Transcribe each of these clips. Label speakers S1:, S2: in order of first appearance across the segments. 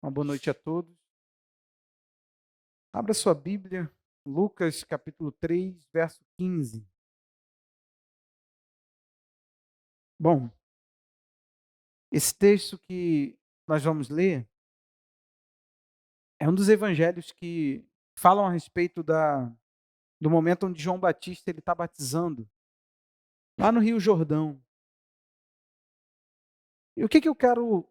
S1: Uma boa noite a todos. Abra sua Bíblia, Lucas capítulo 3, verso 15. Bom, esse texto que nós vamos ler é um dos evangelhos que falam a respeito do momento onde João Batista ele está batizando, lá no Rio Jordão. E o que eu quero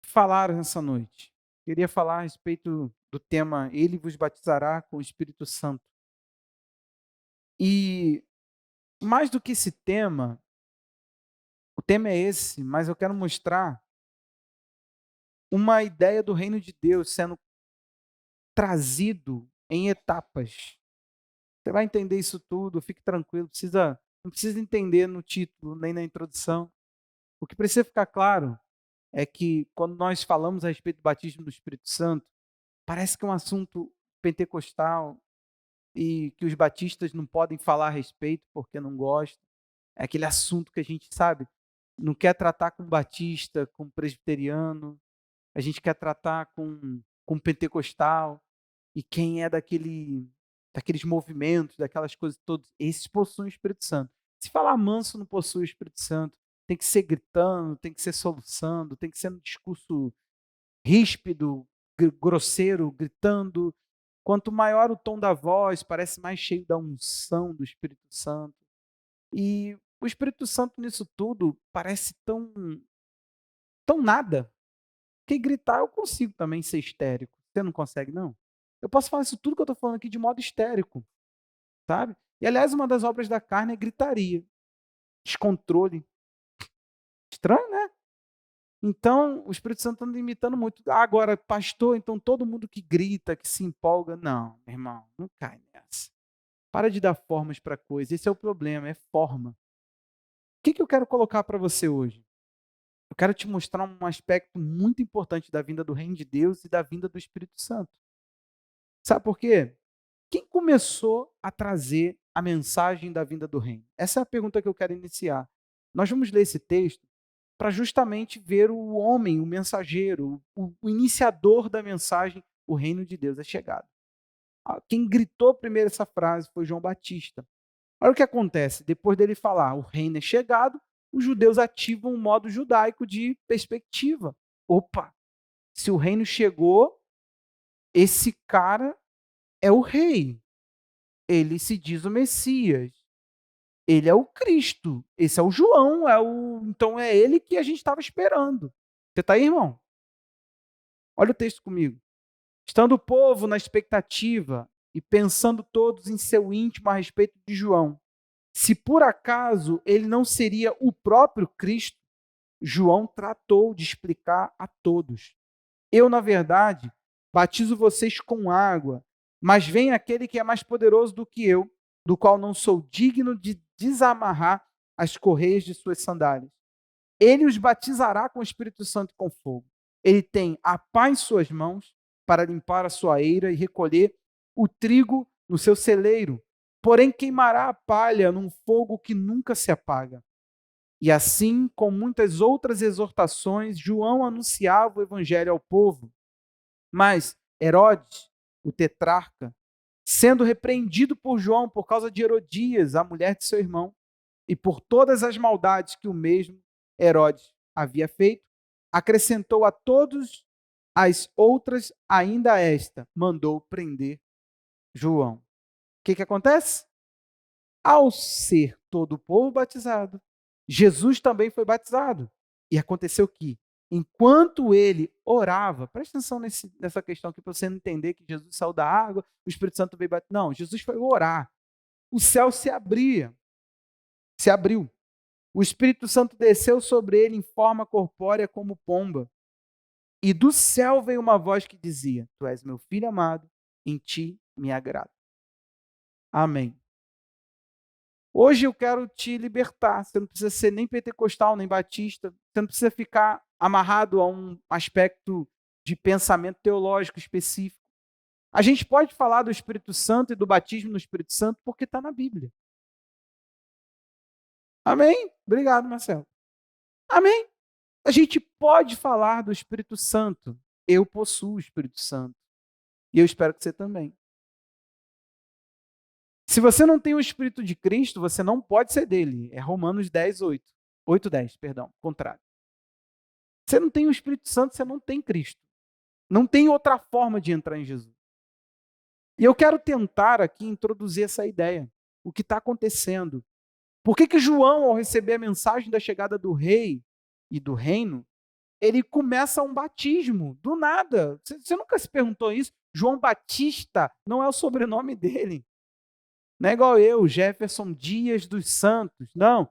S1: falar nessa noite? Queria falar a respeito do tema Ele vos batizará com o Espírito Santo. E mais do que esse tema, o tema é esse, mas eu quero mostrar uma ideia do reino de Deus sendo trazido em etapas. Você vai entender isso tudo, fique tranquilo, não precisa entender no título nem na introdução. O que precisa ficar claro é que quando nós falamos a respeito do batismo do Espírito Santo, parece que é um assunto pentecostal e que os batistas não podem falar a respeito porque não gostam. É aquele assunto que a gente sabe, não quer tratar com batista, com presbiteriano, a gente quer tratar com pentecostal, e quem é daqueles movimentos, daquelas coisas todas, esses possuem o Espírito Santo. Se falar manso não possui o Espírito Santo, tem que ser gritando, tem que ser soluçando, tem que ser um discurso ríspido, grosseiro, gritando. Quanto maior o tom da voz, parece mais cheio da unção do Espírito Santo. E o Espírito Santo nisso tudo parece tão nada. Porque gritar eu consigo também ser histérico. Você não consegue, não? Eu posso falar isso tudo que eu estou falando aqui de modo histérico, sabe? E, aliás, uma das obras da carne é gritaria, descontrole. Estranho, né? Então, o Espírito Santo anda imitando muito. Ah, agora, pastor, então todo mundo que grita, que se empolga. Não, meu irmão, não cai nessa. Para de dar formas para coisas. Esse é o problema, é forma. O que eu quero colocar para você hoje? Eu quero te mostrar um aspecto muito importante da vinda do Reino de Deus e da vinda do Espírito Santo. Sabe por quê? Quem começou a trazer a mensagem da vinda do reino? Essa é a pergunta que eu quero iniciar. Nós vamos ler esse texto para justamente ver o homem, o mensageiro, o iniciador da mensagem, o reino de Deus é chegado. Quem gritou primeiro essa frase foi João Batista. Olha o que acontece, depois dele falar, o reino é chegado, os judeus ativam um modo judaico de perspectiva. Opa, se o reino chegou, esse cara é o rei. Ele se diz o Messias. Ele é o Cristo. Esse é o João. Então é ele que a gente estava esperando. Você está aí, irmão? Olha o texto comigo. Estando o povo na expectativa e pensando todos em seu íntimo a respeito de João, se por acaso ele não seria o próprio Cristo, João tratou de explicar a todos. Eu, na verdade, batizo vocês com água, mas vem aquele que é mais poderoso do que eu, do qual não sou digno de desamarrar as correias de suas sandálias. Ele os batizará com o Espírito Santo e com fogo. Ele tem a pá em suas mãos para limpar a sua eira e recolher o trigo no seu celeiro, porém queimará a palha num fogo que nunca se apaga. E assim, com muitas outras exortações, João anunciava o evangelho ao povo. Mas Herodes, o tetrarca, sendo repreendido por João por causa de Herodias, a mulher de seu irmão, e por todas as maldades que o mesmo Herodes havia feito, acrescentou a todos as outras ainda esta, mandou prender João. O que acontece? Ao ser todo o povo batizado, Jesus também foi batizado. E aconteceu que, enquanto ele orava, presta atenção nessa questão aqui para você não entender que Jesus saiu da água, o Espírito Santo veio batizar. Não, Jesus foi orar. O céu se abriu. O Espírito Santo desceu sobre ele em forma corpórea como pomba. E do céu veio uma voz que dizia: Tu és meu filho amado, em ti me agrado. Amém. Hoje eu quero te libertar. Você não precisa ser nem pentecostal, nem batista. Você não precisa ficar amarrado a um aspecto de pensamento teológico específico. A gente pode falar do Espírito Santo e do batismo no Espírito Santo porque está na Bíblia. Amém? Obrigado, Marcelo. Amém? A gente pode falar do Espírito Santo eu possuo o Espírito Santo. E eu espero que você também. Se você não tem o Espírito de Cristo, você não pode ser dele. É Romanos 10, 8. 8, 10, perdão, contrário. Você não tem o Espírito Santo, você não tem Cristo. Não tem outra forma de entrar em Jesus. E eu quero tentar aqui introduzir essa ideia. O que está acontecendo? Por que João, ao receber a mensagem da chegada do rei e do reino, ele começa um batismo, do nada? Você nunca se perguntou isso? João Batista não é o sobrenome dele. Não é igual eu, Jefferson Dias dos Santos. Não.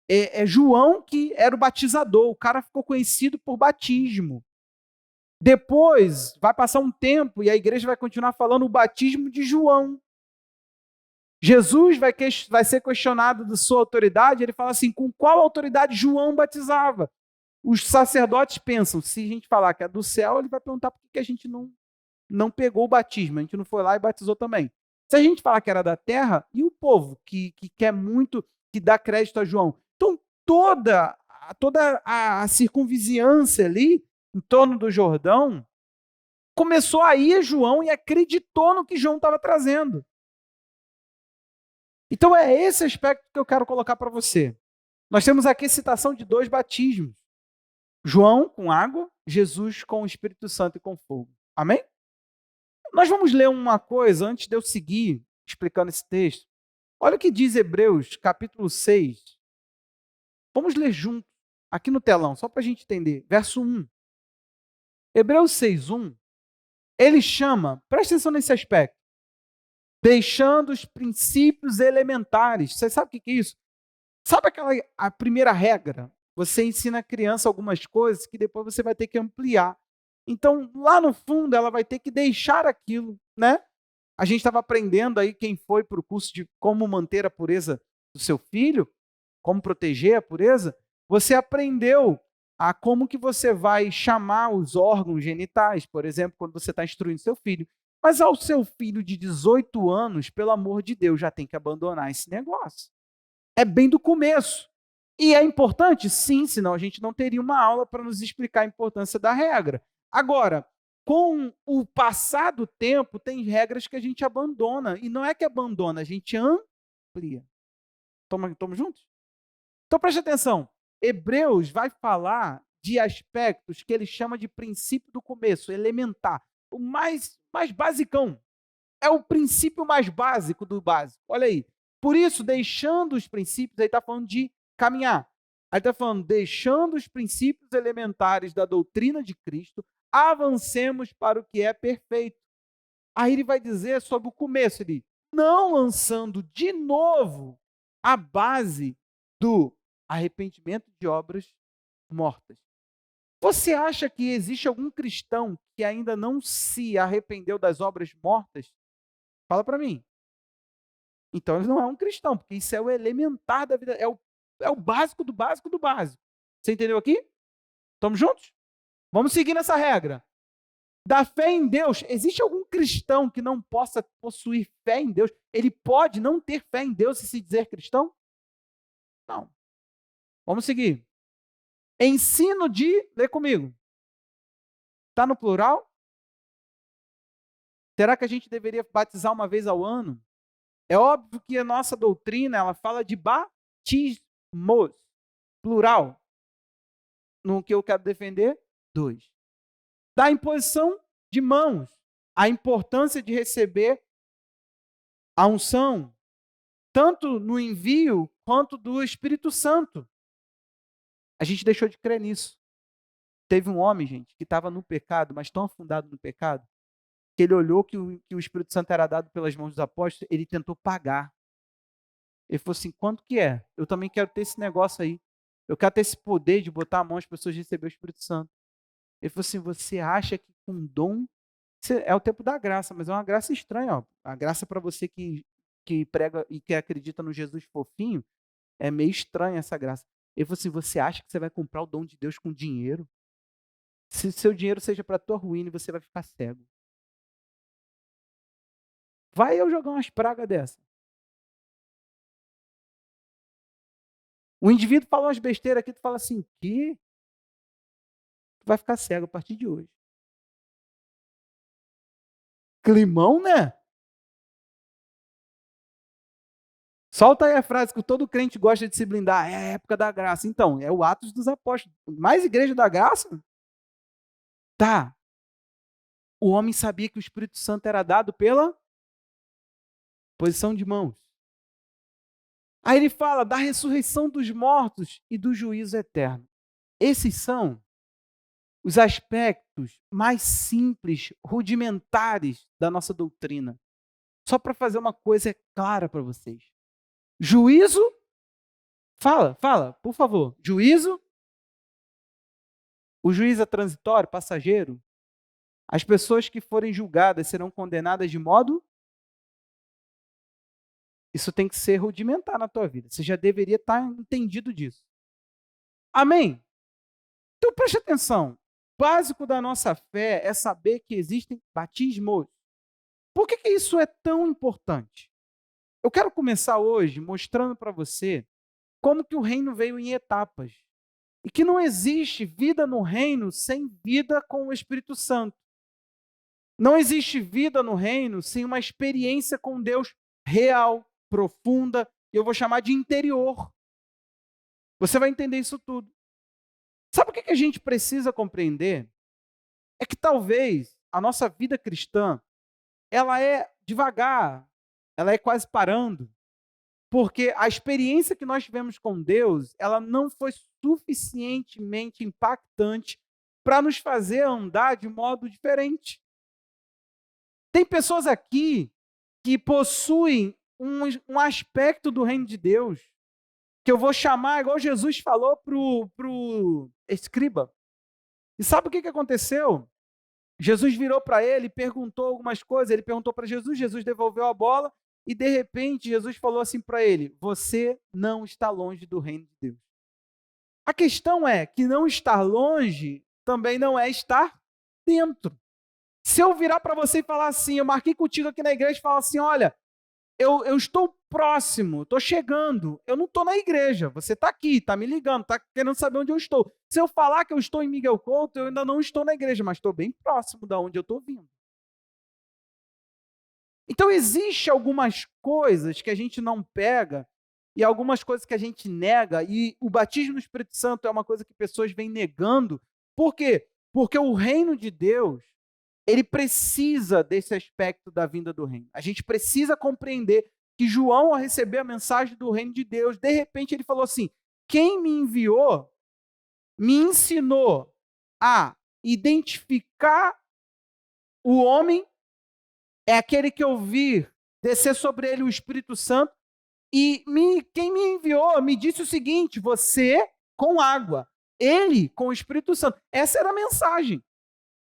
S1: É João que era o batizador. O cara ficou conhecido por batismo. Depois, vai passar um tempo e a igreja vai continuar falando o batismo de João. Jesus vai ser questionado de sua autoridade. Ele fala assim: com qual autoridade João batizava? Os sacerdotes pensam, se a gente falar que é do céu, ele vai perguntar por que a gente não pegou o batismo, a gente não foi lá e batizou também. Se a gente falar que era da terra, e o povo que quer muito, que dá crédito a João? Então, toda a circunvizinhança ali, em torno do Jordão, começou a ir a João e acreditou no que João estava trazendo. Então, é esse aspecto que eu quero colocar para você. Nós temos aqui citação de 2 batismos. João com água, Jesus com o Espírito Santo e com fogo. Amém? Nós vamos ler uma coisa antes de eu seguir explicando esse texto. Olha o que diz Hebreus, capítulo 6. Vamos ler junto, aqui no telão, só para a gente entender. Verso 1. Hebreus 6, 1. Ele chama, presta atenção nesse aspecto, deixando os princípios elementares. Você sabe o que é isso? Sabe a primeira regra? Você ensina a criança algumas coisas que depois você vai ter que ampliar. Então, lá no fundo, ela vai ter que deixar aquilo, né? A gente estava aprendendo aí, quem foi para o curso de como manter a pureza do seu filho, como proteger a pureza, você aprendeu a como que você vai chamar os órgãos genitais, por exemplo, quando você está instruindo seu filho. Mas ao seu filho de 18 anos, pelo amor de Deus, já tem que abandonar esse negócio. É bem do começo. E é importante? Sim, senão a gente não teria uma aula para nos explicar a importância da regra. Agora, com o passar do tempo, tem regras que a gente abandona. E não é que abandona, a gente amplia. Estamos juntos? Então preste atenção. Hebreus vai falar de aspectos que ele chama de princípio do começo, elementar. O mais basicão. É o princípio mais básico do básico. Olha aí. Por isso, deixando os princípios, aí está falando de caminhar. Aí está falando, deixando os princípios elementares da doutrina de Cristo, avancemos para o que é perfeito. Aí ele vai dizer sobre o começo, ele não lançando de novo a base do arrependimento de obras mortas. Você acha que existe algum cristão que ainda não se arrependeu das obras mortas? Fala para mim. Então ele não é um cristão, porque isso é o elementar da vida, é o básico do básico do básico. Você entendeu aqui? Estamos juntos? Vamos seguir nessa regra. Da fé em Deus, existe algum cristão que não possa possuir fé em Deus? Ele pode não ter fé em Deus e se dizer cristão? Não. Vamos seguir. Ensino de, lê comigo. Está no plural? Será que a gente deveria batizar uma vez ao ano? É óbvio que a nossa doutrina, ela fala de batismos, plural. No que eu quero defender, 2. Da imposição de mãos, a importância de receber a unção, tanto no envio quanto do Espírito Santo. A gente deixou de crer nisso. Teve um homem, gente, que estava no pecado, mas tão afundado no pecado, que ele olhou que o Espírito Santo era dado pelas mãos dos apóstolos, ele tentou pagar. Ele falou assim, quanto que é? Eu também quero ter esse negócio aí. Eu quero ter esse poder de botar a mão as pessoas receber o Espírito Santo. Ele falou assim, você acha que com dom... É o tempo da graça, mas é uma graça estranha. Ó. A graça para você que prega e que acredita no Jesus fofinho, é meio estranha essa graça. Ele falou assim, você acha que você vai comprar o dom de Deus com dinheiro? Se seu dinheiro seja para a tua ruína, você vai ficar cego. Vai eu jogar umas pragas dessa. O indivíduo fala umas besteiras aqui, tu fala assim, que? Tu vai ficar cego a partir de hoje. Climão, né? Solta aí a frase que todo crente gosta de se blindar. É a época da graça. Então, é o Atos dos Apóstolos. Mais igreja da graça? Tá. O homem sabia que o Espírito Santo era dado pela posição de mãos. Aí ele fala da ressurreição dos mortos e do juízo eterno. Esses são os aspectos mais simples, rudimentares da nossa doutrina. Só para fazer uma coisa clara para vocês. Juízo, fala, por favor. Juízo, o juiz é transitório, passageiro. As pessoas que forem julgadas serão condenadas de modo. Isso tem que ser rudimentar na tua vida. Você já deveria estar entendido disso. Amém? Então preste atenção. O básico da nossa fé é saber que existem batismos. Por que isso é tão importante? Eu quero começar hoje mostrando para você como que o reino veio em etapas. E que não existe vida no reino sem vida com o Espírito Santo. Não existe vida no reino sem uma experiência com Deus real, profunda, e eu vou chamar de interior. Você vai entender isso tudo. Sabe o que a gente precisa compreender? É que talvez a nossa vida cristã, ela é devagar, ela é quase parando, porque a experiência que nós tivemos com Deus, ela não foi suficientemente impactante para nos fazer andar de modo diferente. Tem pessoas aqui que possuem um aspecto do reino de Deus, que eu vou chamar, igual Jesus falou para o escriba. E sabe o que aconteceu? Jesus virou para ele e perguntou algumas coisas, ele perguntou para Jesus, Jesus devolveu a bola, e de repente Jesus falou assim para ele, você não está longe do reino de Deus. A questão é que não estar longe também não é estar dentro. Se eu virar para você e falar assim, eu marquei contigo aqui na igreja e falar assim, olha, eu estou próximo, estou chegando, eu não estou na igreja, você está aqui, está me ligando, está querendo saber onde eu estou. Se eu falar que eu estou em Miguel Couto, eu ainda não estou na igreja, mas estou bem próximo de onde eu estou vindo. Então, existe algumas coisas que a gente não pega e algumas coisas que a gente nega, e o batismo no Espírito Santo é uma coisa que pessoas vêm negando. Por quê? Porque o reino de Deus, ele precisa desse aspecto da vinda do reino. A gente precisa compreender que João, ao receber a mensagem do reino de Deus, de repente ele falou assim, quem me enviou, me ensinou a identificar o homem, é aquele que eu vi descer sobre ele o Espírito Santo, e quem me enviou me disse o seguinte, você com água, ele com o Espírito Santo. Essa era a mensagem.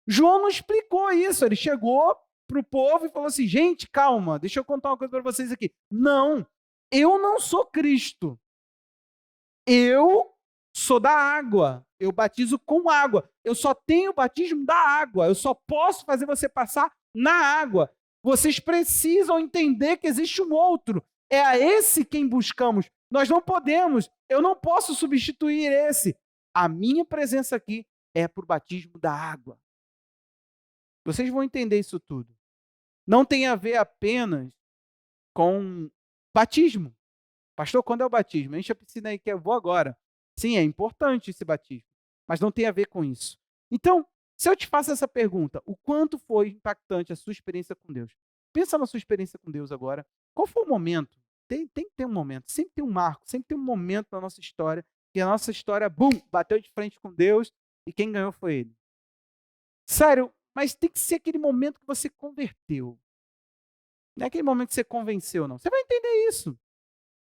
S1: João não explicou isso, ele chegou para o povo e falou assim, gente, calma, deixa eu contar uma coisa para vocês aqui. Não, eu não sou Cristo. Eu sou da água, eu batizo com água. Eu só tenho o batismo da água, eu só posso fazer você passar na água. Vocês precisam entender que existe um outro. É a esse quem buscamos. Nós não podemos, eu não posso substituir esse. A minha presença aqui é por batismo da água. Vocês vão entender isso tudo. Não tem a ver apenas com batismo. Pastor, quando é o batismo? Enche a piscina aí que eu vou agora. Sim, é importante esse batismo, mas não tem a ver com isso. Então, se eu te faço essa pergunta, o quanto foi impactante a sua experiência com Deus? Pensa na sua experiência com Deus agora. Qual foi o momento? Tem que ter um momento, sempre tem um marco, sempre tem um momento na nossa história, que a nossa história, bum, bateu de frente com Deus e quem ganhou foi Ele. Sério, mas tem que ser aquele momento que você converteu. Não é aquele momento que você convenceu, não. Você vai entender isso.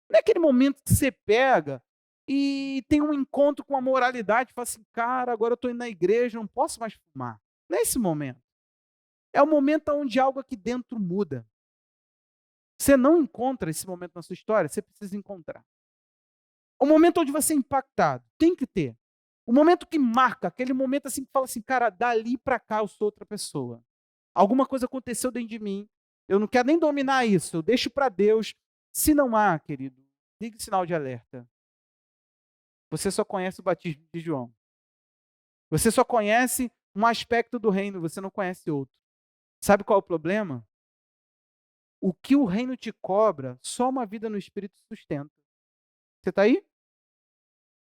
S1: Não é aquele momento que você pega e tem um encontro com a moralidade e fala assim, cara, agora eu estou indo na igreja, não posso mais fumar. Não é esse momento. É o momento onde algo aqui dentro muda. Você não encontra esse momento na sua história, você precisa encontrar. O momento onde você é impactado, tem que ter. O momento que marca, aquele momento assim que fala assim, cara, dali para cá eu sou outra pessoa. Alguma coisa aconteceu dentro de mim, eu não quero nem dominar isso, eu deixo para Deus. Se não há, querido, ligue o sinal de alerta. Você só conhece o batismo de João. Você só conhece um aspecto do reino, você não conhece outro. Sabe qual é o problema? O que o reino te cobra, só uma vida no Espírito sustenta. Você está aí?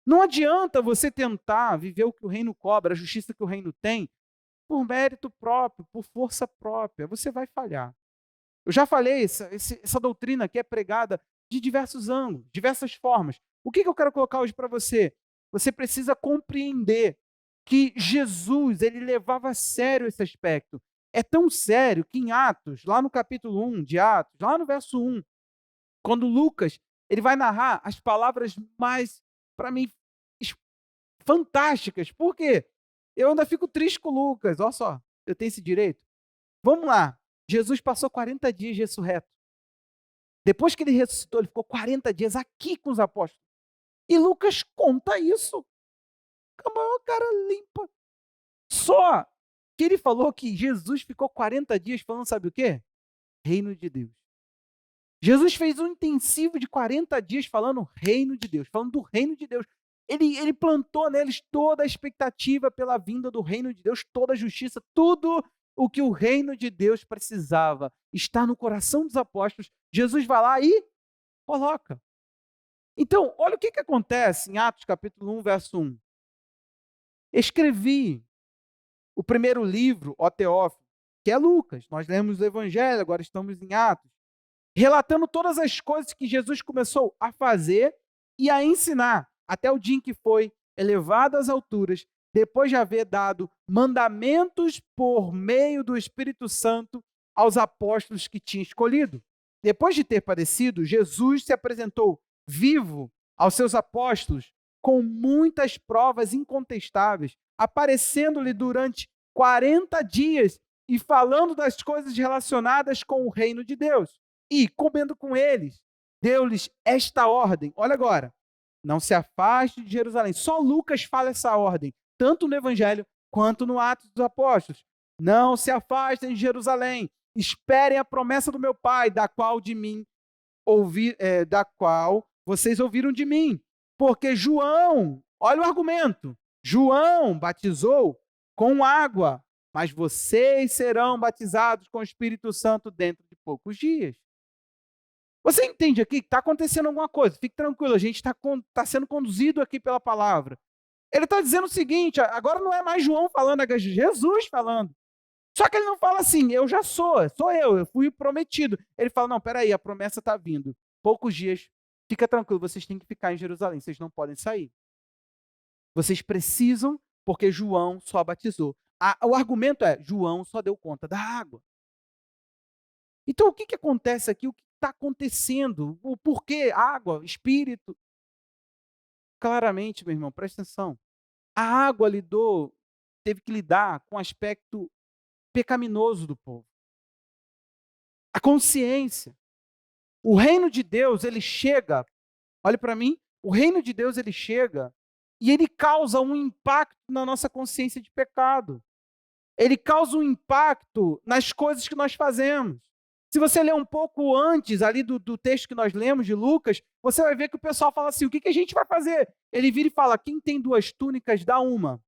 S1: Não adianta você tentar viver o que o reino cobra, a justiça que o reino tem, por mérito próprio, por força própria. Você vai falhar. Eu já falei, essa doutrina aqui é pregada de diversos ângulos, diversas formas. O que eu quero colocar hoje para você? Você precisa compreender que Jesus, ele levava a sério esse aspecto. É tão sério que em Atos, lá no capítulo 1 de Atos, lá no verso 1, quando Lucas, ele vai narrar as palavras mais, para mim, es- fantásticas. Por quê? Eu ainda fico triste com o Lucas, olha só, eu tenho esse direito. Vamos lá, Jesus passou 40 dias ressurreto. Depois que ele ressuscitou, ele ficou 40 dias aqui com os apóstolos. E Lucas conta isso com a maior cara limpa. Só que ele falou que Jesus ficou 40 dias falando, sabe o quê? Reino de Deus. Jesus fez um intensivo de 40 dias falando reino de Deus, falando do reino de Deus. Ele plantou neles toda a expectativa pela vinda do reino de Deus, toda a justiça, tudo o que o reino de Deus precisava está no coração dos apóstolos. Jesus vai lá e coloca. Então, olha o que acontece em Atos capítulo 1, verso 1. Escrevi o primeiro livro, ó Teófilo, que é Lucas. Nós lemos o Evangelho, agora estamos em Atos, relatando todas as coisas que Jesus começou a fazer e a ensinar, até o dia em que foi elevado às alturas, depois de haver dado mandamentos por meio do Espírito Santo aos apóstolos que tinha escolhido. Depois de ter padecido, Jesus se apresentou vivo aos seus apóstolos com muitas provas incontestáveis, aparecendo-lhe durante 40 dias e falando das coisas relacionadas com o reino de Deus. E, comendo com eles, deu-lhes esta ordem. Olha agora, não se afaste de Jerusalém. Só Lucas fala essa ordem, tanto no Evangelho quanto no Atos dos Apóstolos. Não se afastem de Jerusalém. Esperem a promessa do meu Pai, da qual da qual vocês ouviram de mim. Porque João, olha o argumento, João batizou com água, mas vocês serão batizados com o Espírito Santo dentro de poucos dias. Você entende aqui que está acontecendo alguma coisa? Fique tranquilo, a gente está sendo conduzido aqui pela palavra. Ele está dizendo o seguinte, agora não é mais João falando, é Jesus falando. Só que ele não fala assim, eu já sou eu fui prometido. Ele fala, não, peraí, a promessa está vindo. Poucos dias, fica tranquilo, vocês têm que ficar em Jerusalém, vocês não podem sair. Vocês precisam, porque João só batizou. O argumento é, João só deu conta da água. Então, o que acontece aqui? O que está acontecendo? O porquê? Água, espírito. Claramente, meu irmão, presta atenção. A água teve que lidar com o aspecto pecaminoso do povo. A consciência. O reino de Deus, ele chega, olha para mim, o reino de Deus, ele chega e ele causa um impacto na nossa consciência de pecado. Ele causa um impacto nas coisas que nós fazemos. Se você ler um pouco antes ali do texto que nós lemos de Lucas, você vai ver que o pessoal fala assim, o que a gente vai fazer? Ele vira e fala, quem tem 2 túnicas, dá uma.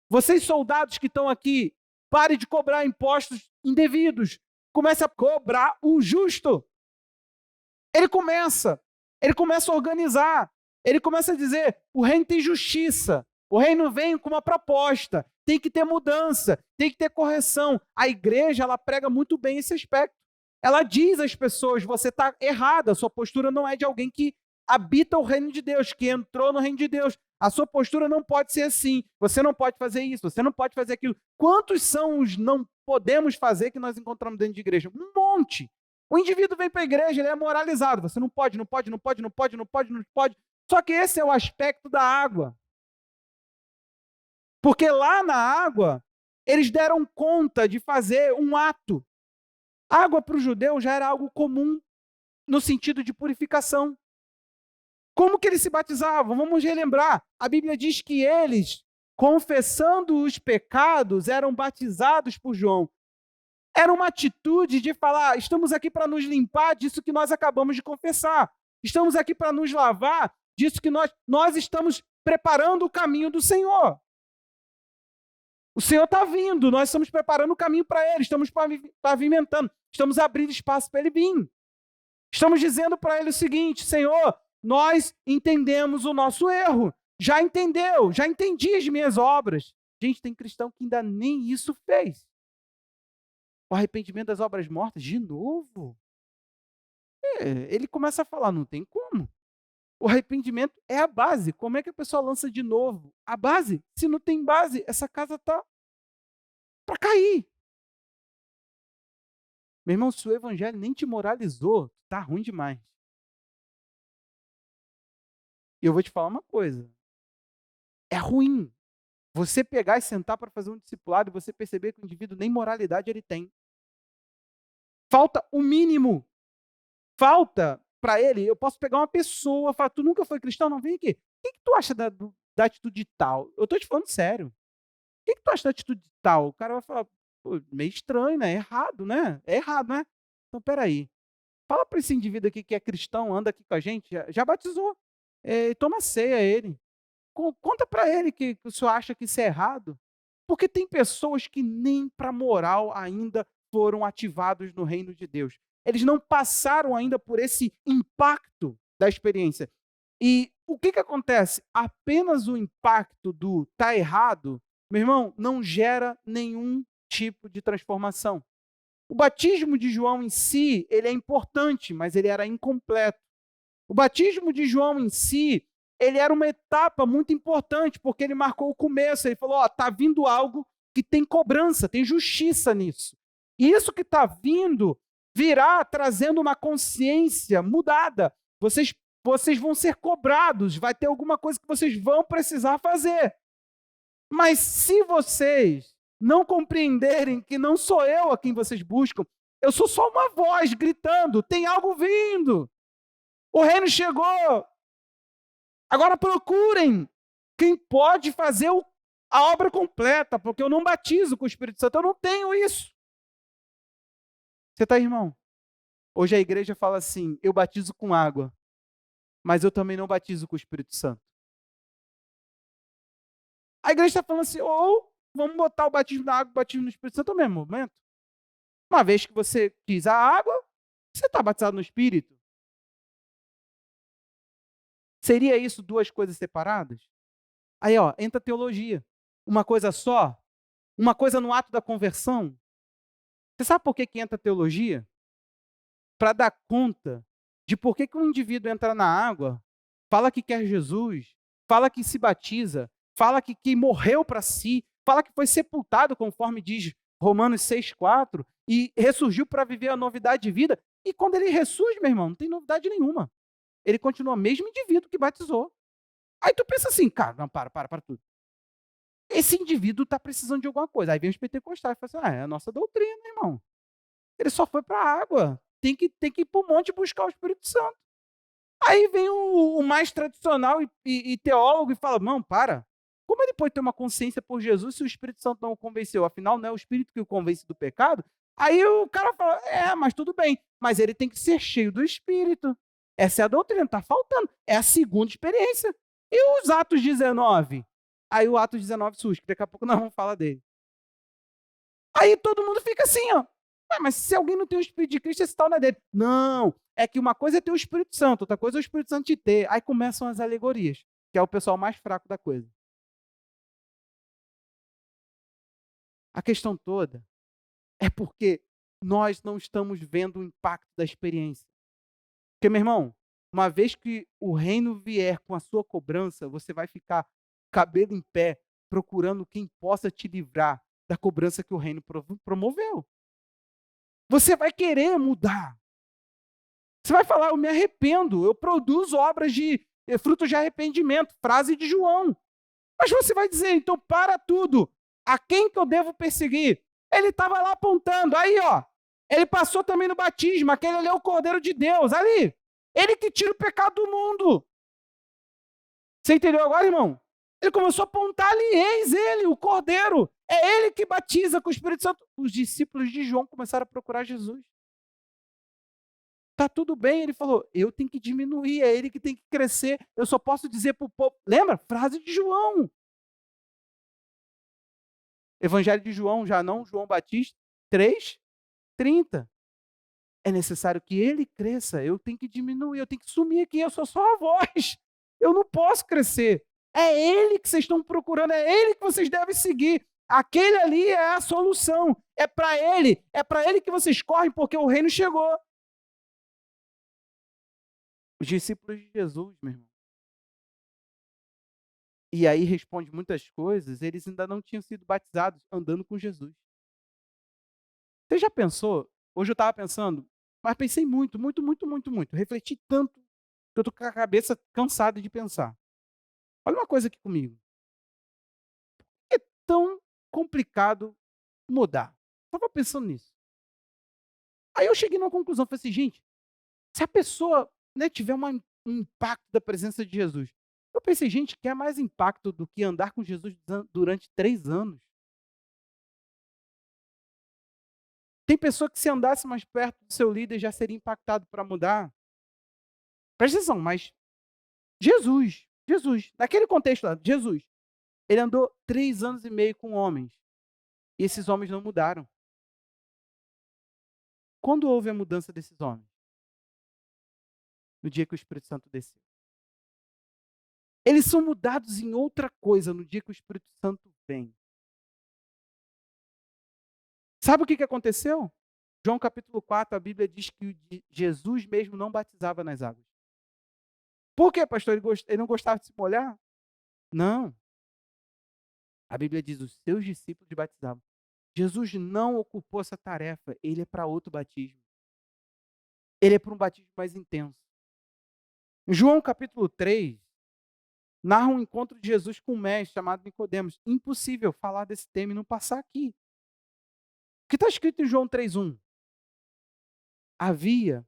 S1: Vocês soldados que estão aqui, pare de cobrar impostos indevidos. Comece a cobrar o justo. Ele começa a organizar. Ele começa a dizer, o reino tem justiça. O reino vem com uma proposta. Tem que ter mudança, tem que ter correção. A igreja, ela prega muito bem esse aspecto. Ela diz às pessoas, você está errada, a sua postura não é de alguém que habita o reino de Deus, que entrou no reino de Deus. A sua postura não pode ser assim. Você não pode fazer isso, você não pode fazer aquilo. Quantos são os não podemos fazer que nós encontramos dentro de igreja? Um monte. O indivíduo vem para a igreja, ele é moralizado. Você não pode, não pode, não pode, não pode, não pode, não pode. Só que esse é o aspecto da água. Porque lá na água, eles deram conta de fazer um ato. Água para o judeu já era algo comum no sentido de purificação. Como que eles se batizavam? Vamos relembrar. A Bíblia diz que eles, confessando os pecados, eram batizados por João. Era uma atitude de falar, estamos aqui para nos limpar disso que nós acabamos de confessar. Estamos aqui para nos lavar disso que nós estamos preparando o caminho do Senhor. O Senhor está vindo, nós estamos preparando o caminho para Ele, estamos pavimentando, estamos abrindo espaço para Ele vir. Estamos dizendo para Ele o seguinte: Senhor, nós entendemos o nosso erro. Já entendeu, já entendi as minhas obras. Gente, tem cristão que ainda nem isso fez. O arrependimento das obras mortas, de novo. Ele começa a falar, não tem como. O arrependimento é a base. Como é que a pessoa lança de novo? A base, se não tem base, essa casa está para cair. Meu irmão, se o evangelho nem te moralizou, tá ruim demais. E eu vou te falar uma coisa. É ruim você pegar e sentar para fazer um discipulado e você perceber que o indivíduo nem moralidade ele tem. Falta o mínimo. Falta para ele, eu posso pegar uma pessoa, falar, tu nunca foi cristão? Não, vem aqui. O que tu acha da atitude tal? Eu estou te falando sério. O que tu acha da atitude tal? O cara vai falar, pô, meio estranho, né? É errado, né? É errado, né? Então, peraí. Fala para esse indivíduo aqui que é cristão, anda aqui com a gente, já batizou. Toma ceia ele. Conta para ele que o senhor acha que isso é errado. Porque tem pessoas que nem para moral ainda foram ativados no reino de Deus. Eles não passaram ainda por esse impacto da experiência. E o que acontece? Apenas o impacto do tá errado, meu irmão, não gera nenhum tipo de transformação. O batismo de João em si, ele é importante, mas ele era incompleto. O batismo de João em si, ele era uma etapa muito importante, porque ele marcou o começo. Ele falou, está vindo algo que tem cobrança, tem justiça nisso. E isso que está vindo virá trazendo uma consciência mudada. Vocês vão ser cobrados, vai ter alguma coisa que vocês vão precisar fazer. Mas se vocês não compreenderem que não sou eu a quem vocês buscam, eu sou só uma voz gritando, tem algo vindo. O reino chegou. Agora procurem quem pode fazer a obra completa, porque eu não batizo com o Espírito Santo, eu não tenho isso. Você está, irmão? Hoje a igreja fala assim, eu batizo com água, mas eu também não batizo com o Espírito Santo. A igreja está falando assim, ou vamos botar o batismo na água e o batismo no Espírito Santo no mesmo momento. Uma vez que você quis a água, você está batizado no Espírito. Seria isso duas coisas separadas? Aí, entra a teologia. Uma coisa só, uma coisa no ato da conversão. Você sabe por que entra a teologia? Para dar conta de por que um indivíduo entra na água, fala que quer Jesus, fala que se batiza, fala que morreu para si, fala que foi sepultado, conforme diz Romanos 6,4, e ressurgiu para viver a novidade de vida. E quando ele ressurge, meu irmão, não tem novidade nenhuma. Ele continua o mesmo indivíduo que batizou. Aí tu pensa assim, cara, não, para tudo. Esse indivíduo está precisando de alguma coisa. Aí vem os pentecostais e fala assim, é a nossa doutrina, irmão. Ele só foi para a água. Tem que ir para o monte buscar o Espírito Santo. Aí vem o mais tradicional e teólogo e fala, não, para. Como ele pode ter uma consciência por Jesus se o Espírito Santo não o convenceu? Afinal, não é o Espírito que o convence do pecado? Aí o cara fala, mas tudo bem. Mas ele tem que ser cheio do Espírito. Essa é a doutrina, está faltando. É a segunda experiência. E os Atos 19? Aí o Atos 19 surge, que daqui a pouco nós vamos falar dele. Aí todo mundo fica assim, mas se alguém não tem o Espírito de Cristo, esse tal não é dele. Não, é que uma coisa é ter o Espírito Santo, outra coisa é o Espírito Santo te ter. Aí começam as alegorias, que é o pessoal mais fraco da coisa. A questão toda é porque nós não estamos vendo o impacto da experiência. Porque, meu irmão, uma vez que o reino vier com a sua cobrança, você vai ficar cabelo em pé, procurando quem possa te livrar da cobrança que o reino promoveu. Você vai querer mudar. Você vai falar, eu me arrependo, eu produzo obras de frutos de arrependimento, frase de João. Mas você vai dizer, então para tudo. A quem que eu devo perseguir? Ele estava lá apontando, aí ele passou também no batismo, aquele ali é o Cordeiro de Deus, ali. Ele que tira o pecado do mundo. Você entendeu agora, irmão? Ele começou a apontar ali, eis ele, o Cordeiro. É ele que batiza com o Espírito Santo. Os discípulos de João começaram a procurar Jesus. Tá tudo bem, ele falou, eu tenho que diminuir, é ele que tem que crescer, eu só posso dizer para o povo. Lembra? Frase de João. Evangelho de João, já não João Batista, 3:30. É necessário que ele cresça, eu tenho que diminuir, eu tenho que sumir aqui, eu sou só a voz. Eu não posso crescer. É ele que vocês estão procurando, é ele que vocês devem seguir. Aquele ali é a solução. É para ele que vocês correm, porque o reino chegou. Os discípulos de Jesus, meu irmão. E aí responde muitas coisas, eles ainda não tinham sido batizados andando com Jesus. Você já pensou? Hoje eu estava pensando, mas pensei muito, muito, muito, muito, muito. Refleti tanto que eu estou com a cabeça cansada de pensar. Olha uma coisa aqui comigo. É tão complicado mudar. Estava pensando nisso. Aí eu cheguei numa conclusão, falei assim, gente, se a pessoa, né, tiver um impacto da presença de Jesus, eu pensei, gente, quer mais impacto do que andar com Jesus durante 3 anos? Tem pessoa que se andasse mais perto do seu líder já seria impactado para mudar. Presta atenção, mas Jesus, naquele contexto lá, Jesus, ele andou 3 anos e meio com homens, e esses homens não mudaram. Quando houve a mudança desses homens? No dia que o Espírito Santo desceu. Eles são mudados em outra coisa no dia que o Espírito Santo vem. Sabe o que aconteceu? João capítulo 4, a Bíblia diz que Jesus mesmo não batizava nas águas. Por quê, pastor? Ele não gostava de se molhar? Não. A Bíblia diz, os seus discípulos batizavam. Jesus não ocupou essa tarefa, ele é para outro batismo. Ele é para um batismo mais intenso. Em João capítulo 3, narra um encontro de Jesus com um mestre chamado Nicodemos. Impossível falar desse tema e não passar aqui. O que está escrito em João 3:1? Havia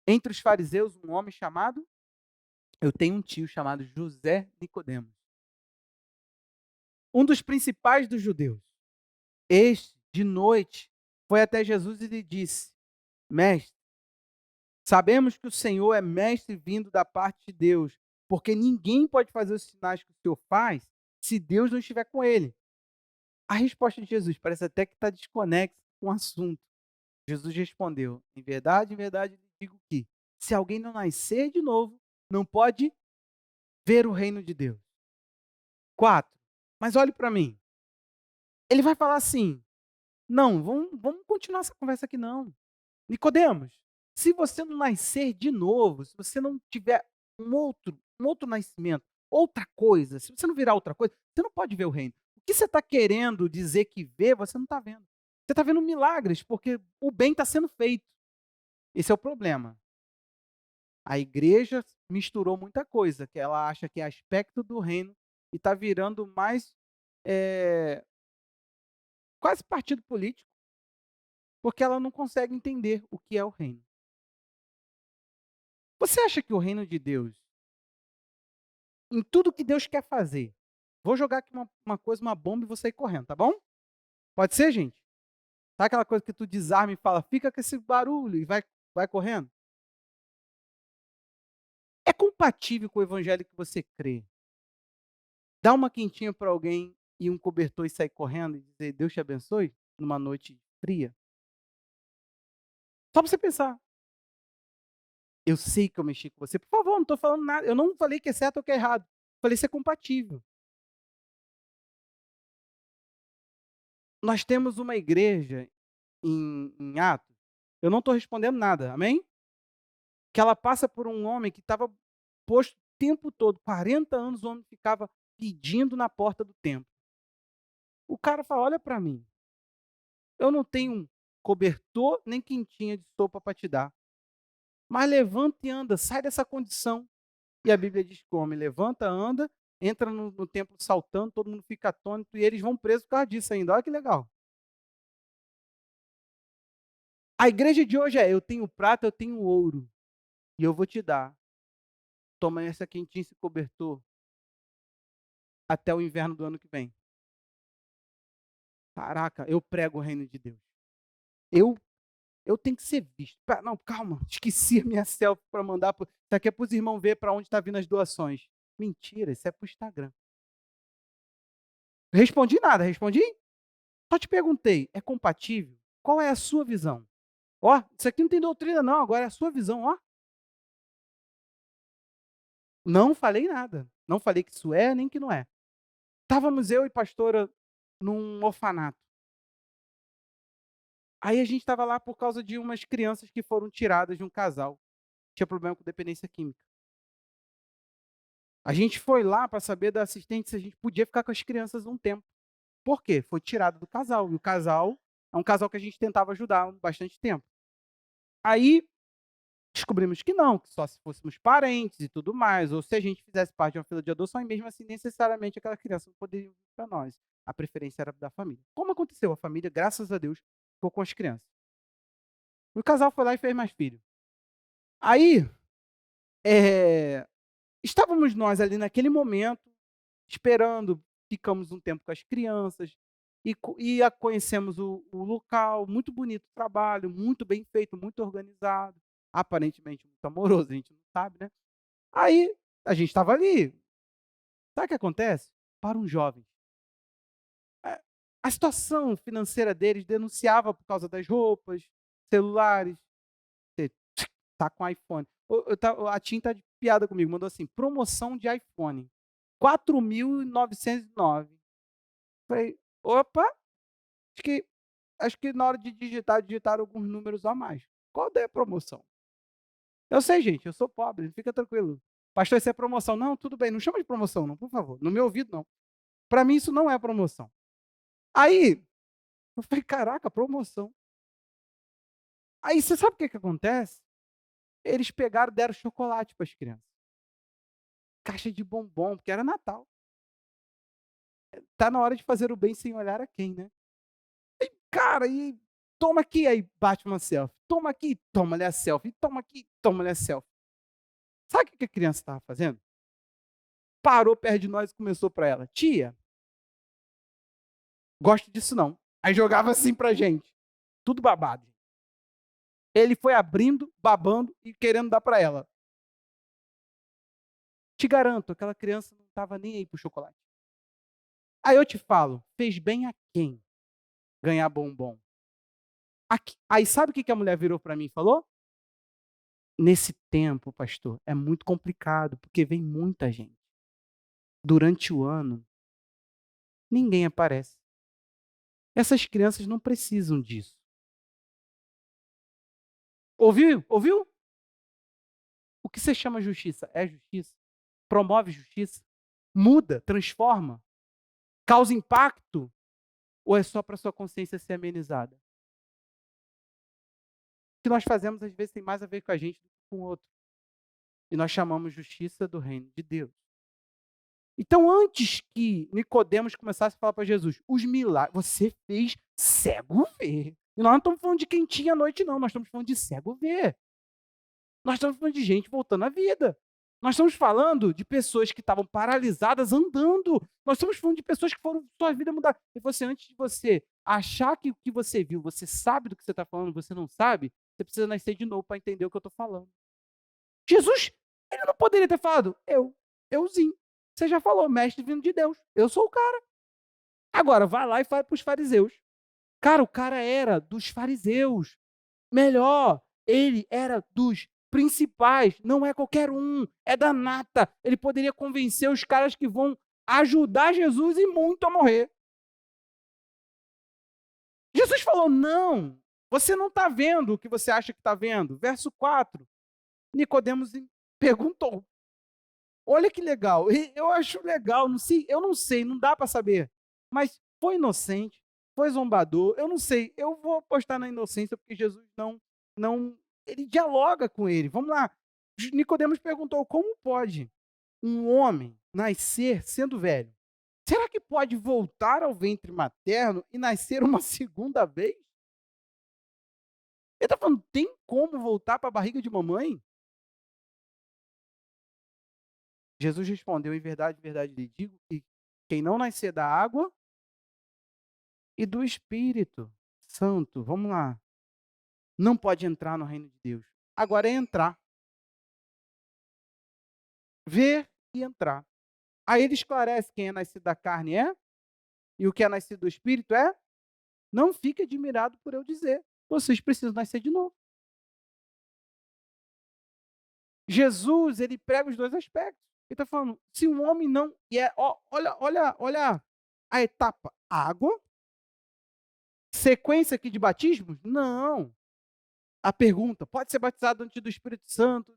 S1: entre os fariseus um homem chamado, eu tenho um tio chamado José Nicodemos, um dos principais dos judeus. Este, de noite, foi até Jesus e lhe disse, mestre, sabemos que o Senhor é mestre vindo da parte de Deus, porque ninguém pode fazer os sinais que o Senhor faz se Deus não estiver com ele. A resposta de Jesus parece até que está desconexa com o assunto. Jesus respondeu, em verdade, lhe digo que se alguém não nascer de novo, não pode ver o reino de Deus. 4. Mas olhe para mim. Ele vai falar assim, não, vamos continuar essa conversa aqui não. Nicodemos, se você não nascer de novo, se você não tiver um outro nascimento, outra coisa, se você não virar outra coisa, você não pode ver o reino. O que você está querendo dizer que vê, você não está vendo. Você está vendo milagres, porque o bem está sendo feito. Esse é o problema. A igreja misturou muita coisa, que ela acha que é aspecto do reino e está virando mais quase partido político, porque ela não consegue entender o que é o reino. Você acha que o reino de Deus, em tudo que Deus quer fazer, vou jogar aqui uma coisa, uma bomba e vou sair correndo, tá bom? Pode ser, gente? Sabe aquela coisa que tu desarma e fala, fica com esse barulho e vai correndo? É compatível com o evangelho que você crê? Dá uma quentinha para alguém e um cobertor e sair correndo e dizer, Deus te abençoe, numa noite fria? Só para você pensar. Eu sei que eu mexi com você. Por favor, não estou falando nada. Eu não falei que é certo ou que é errado. Falei se é compatível. Nós temos uma igreja em Atos. Eu não estou respondendo nada, amém? Que ela passa por um homem que estava posto o tempo todo, 40 anos, o homem ficava pedindo na porta do templo. O cara fala: olha para mim, eu não tenho um cobertor nem quentinha de sopa para te dar. Mas levanta e anda, sai dessa condição. E a Bíblia diz que o homem levanta, anda, entra no templo saltando, todo mundo fica atônito e eles vão presos por causa disso ainda. Olha que legal. A igreja de hoje é: eu tenho prata, eu tenho ouro, e eu vou te dar. Toma essa quentinha, esse cobertor, até o inverno do ano que vem. Caraca, eu prego o reino de Deus. Eu eu tenho que ser visto. Não, calma, esqueci a minha selfie para mandar. Isso aqui é para os irmãos ver para onde está vindo as doações. Mentira, isso é para o Instagram. Respondi nada, respondi? Só te perguntei, é compatível? Qual é a sua visão? Ó, isso aqui não tem doutrina não, agora é a sua visão, ó. Não falei nada. Não falei que isso é, nem que não é. Estávamos eu e pastora num orfanato. Aí a gente estava lá por causa de umas crianças que foram tiradas de um casal. Tinha problema com dependência química. A gente foi lá para saber da assistente se a gente podia ficar com as crianças um tempo. Por quê? Foi tirado do casal. E o casal é um casal que a gente tentava ajudar há bastante tempo. Aí descobrimos que não, que só se fôssemos parentes e tudo mais, ou se a gente fizesse parte de uma fila de adoção, e mesmo assim, necessariamente aquela criança não poderia vir para nós. A preferência era da família. Como aconteceu? A família, graças a Deus, ficou com as crianças. O casal foi lá e fez mais filho. Aí, eh, estávamos nós ali naquele momento, esperando, ficamos um tempo com as crianças, conhecemos o local, muito bonito o trabalho, muito bem feito, muito organizado, aparentemente muito amoroso, a gente não sabe, né? Aí, a gente estava ali. Sabe o que acontece? Para um jovem, eh, a situação financeira deles denunciava por causa das roupas, celulares. Você tá com iPhone. A TIM tá de piada comigo, mandou assim: "Promoção de iPhone, 4.909". Falei: "Opa, acho que na hora de digitar, digitaram alguns números a mais. Qual é a promoção?". Eu sei, gente, eu sou pobre, fica tranquilo. "Pastor, isso é promoção". "Não, tudo bem, não chama de promoção não, por favor, no meu ouvido não. Para mim isso não é promoção". Aí, eu falei: "Caraca, promoção". Aí você sabe o que que acontece? Eles pegaram e deram chocolate para as crianças. Caixa de bombom, porque era Natal. Tá na hora de fazer o bem sem olhar a quem, né. Cara, e toma aqui, aí bate uma selfie. Toma aqui, toma-lhe a selfie. Toma aqui, toma-lhe a selfie. Sabe o que que a criança estava fazendo? Parou perto de nós e começou para ela: "Tia, gosto disso não". Aí jogava assim pra gente, tudo babado. Ele foi abrindo, babando e querendo dar para ela. Te garanto, aquela criança não estava nem aí para o chocolate. Aí eu te falo, fez bem a quem ganhar bombom? Aí sabe o que que a mulher virou para mim e falou? Nesse tempo, pastor, é muito complicado, porque vem muita gente. Durante o ano, ninguém aparece. Essas crianças não precisam disso. Ouviu? Ouviu? O que você chama justiça? É justiça? Promove justiça? Muda? Transforma? Causa impacto? Ou é só para sua consciência ser amenizada? O que nós fazemos, às vezes, tem mais a ver com a gente do que com o outro. E nós chamamos justiça do reino de Deus. Então, antes que Nicodemos começasse a falar para Jesus, os milagres, você fez cego ver. E nós não estamos falando de quem tinha à noite, não. Nós estamos falando de cego ver. Nós estamos falando de gente voltando à vida. Nós estamos falando de pessoas que estavam paralisadas andando. Nós estamos falando de pessoas que foram sua vida mudar. E você, antes de você achar que o que você viu, você sabe do que você está falando, você não sabe, você precisa nascer de novo para entender o que eu estou falando. Jesus, ele não poderia ter falado, euzinho. Você já falou, mestre vindo de Deus. Eu sou o cara. Agora, vai lá e fala para os fariseus. Cara, o cara era dos fariseus. Melhor, ele era dos principais. Não é qualquer um. É da nata. Ele poderia convencer os caras que vão ajudar Jesus e muito a morrer. Jesus falou: não, você não está vendo o que você acha que está vendo. Verso 4. Nicodemos perguntou. Olha que legal. Eu acho legal. Não sei, eu não sei, não dá para saber. Mas foi inocente, foi zombador. Eu não sei. Eu vou apostar na inocência porque Jesus não, ele dialoga com ele. Vamos lá. Nicodemos perguntou: como pode um homem nascer sendo velho? Será que pode voltar ao ventre materno e nascer uma segunda vez? Ele está falando: tem como voltar para a barriga de mamãe? Jesus respondeu: em verdade lhe digo que quem não nascer da água e do Espírito Santo, vamos lá, não pode entrar no reino de Deus. Agora é entrar, ver e entrar. Aí ele esclarece: quem é nascido da carne é E o que é nascido do Espírito é: não fique admirado por eu dizer, vocês precisam nascer de novo. Jesus, ele prega os dois aspectos. Ele está falando, se um homem não... olha a etapa. Água, sequência aqui de batismos? Não. A pergunta, pode ser batizado antes do Espírito Santo?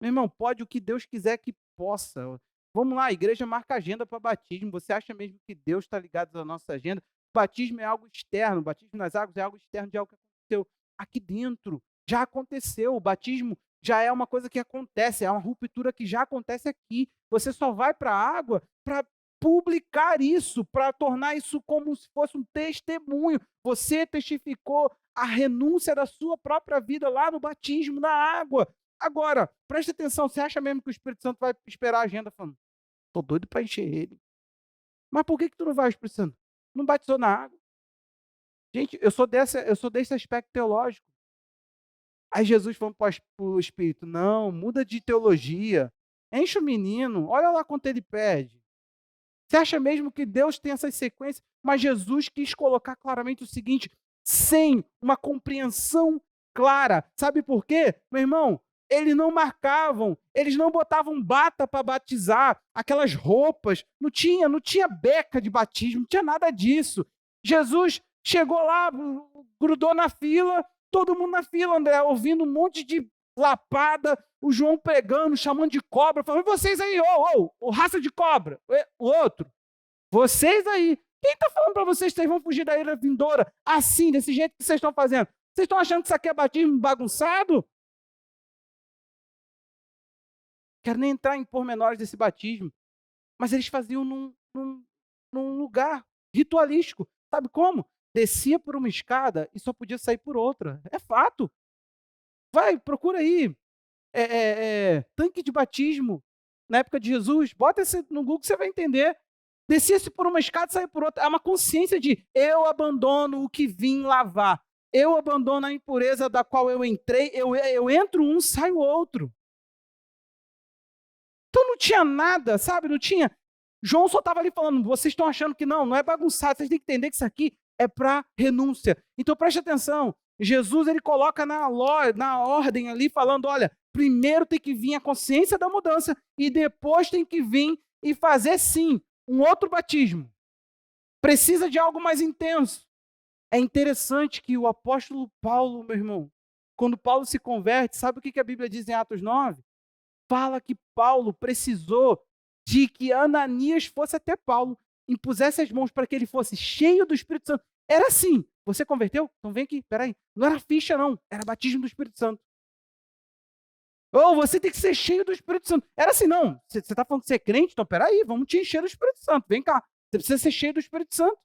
S1: Meu irmão, pode o que Deus quiser que possa. Vamos lá, a igreja marca agenda para batismo. Você acha mesmo que Deus está ligado à nossa agenda? Batismo é algo externo, batismo nas águas é algo externo de algo que aconteceu aqui dentro. Já aconteceu, o batismo já é uma coisa que acontece, é uma ruptura que já acontece aqui. Você só vai para a água para publicar isso, para tornar isso como se fosse um testemunho. Você testificou a renúncia da sua própria vida lá no batismo, na água. Agora, preste atenção, você acha mesmo que o Espírito Santo vai esperar a agenda falando, estou doido para encher ele. Mas por que tu não vai, Espírito Santo? Não batizou na água? Gente, eu sou desse aspecto teológico. Aí Jesus falou para o Espírito, não, muda de teologia, enche o menino, olha lá quanto ele pede. Você acha mesmo que Deus tem essas sequências? Mas Jesus quis colocar claramente o seguinte, sem uma compreensão clara. Sabe por quê? Meu irmão, eles não marcavam, eles não botavam bata para batizar, aquelas roupas, não tinha beca de batismo, não tinha nada disso. Jesus chegou lá, grudou na fila, todo mundo na fila, André, ouvindo um monte de lapada, o João pregando, chamando de cobra, falando, vocês aí, raça de cobra, o outro, vocês aí, quem está falando para vocês que vocês vão fugir da ira vindoura, assim, desse jeito que vocês estão fazendo? Vocês estão achando que isso aqui é batismo bagunçado? Quero nem entrar em pormenores desse batismo, mas eles faziam num lugar ritualístico, sabe como? Descia por uma escada e só podia sair por outra, é fato. Vai, procura aí, tanque de batismo, na época de Jesus, bota esse no Google que você vai entender. Descia-se por uma escada e saia por outra. É uma consciência de, eu abandono o que vim lavar. Eu abandono a impureza da qual eu entrei, eu entro um, saio outro. Então não tinha nada, sabe? Não tinha. João só estava ali falando, vocês estão achando que não é bagunçado, vocês têm que entender que isso aqui é para renúncia. Então preste atenção, Jesus ele coloca na ordem ali, falando, olha, primeiro tem que vir a consciência da mudança e depois tem que vir e fazer sim um outro batismo. Precisa de algo mais intenso. É interessante que o apóstolo Paulo, meu irmão, quando Paulo se converte, sabe o que a Bíblia diz em Atos 9? Fala que Paulo precisou de que Ananias fosse até Paulo, impusesse as mãos para que ele fosse cheio do Espírito Santo. Era assim. Você converteu? Então vem aqui, peraí. Não era ficha, não. Era batismo do Espírito Santo. Ou você tem que ser cheio do Espírito Santo. Era assim, não. Você está falando que você é crente? Então peraí, vamos te encher do Espírito Santo. Vem cá. Você precisa ser cheio do Espírito Santo.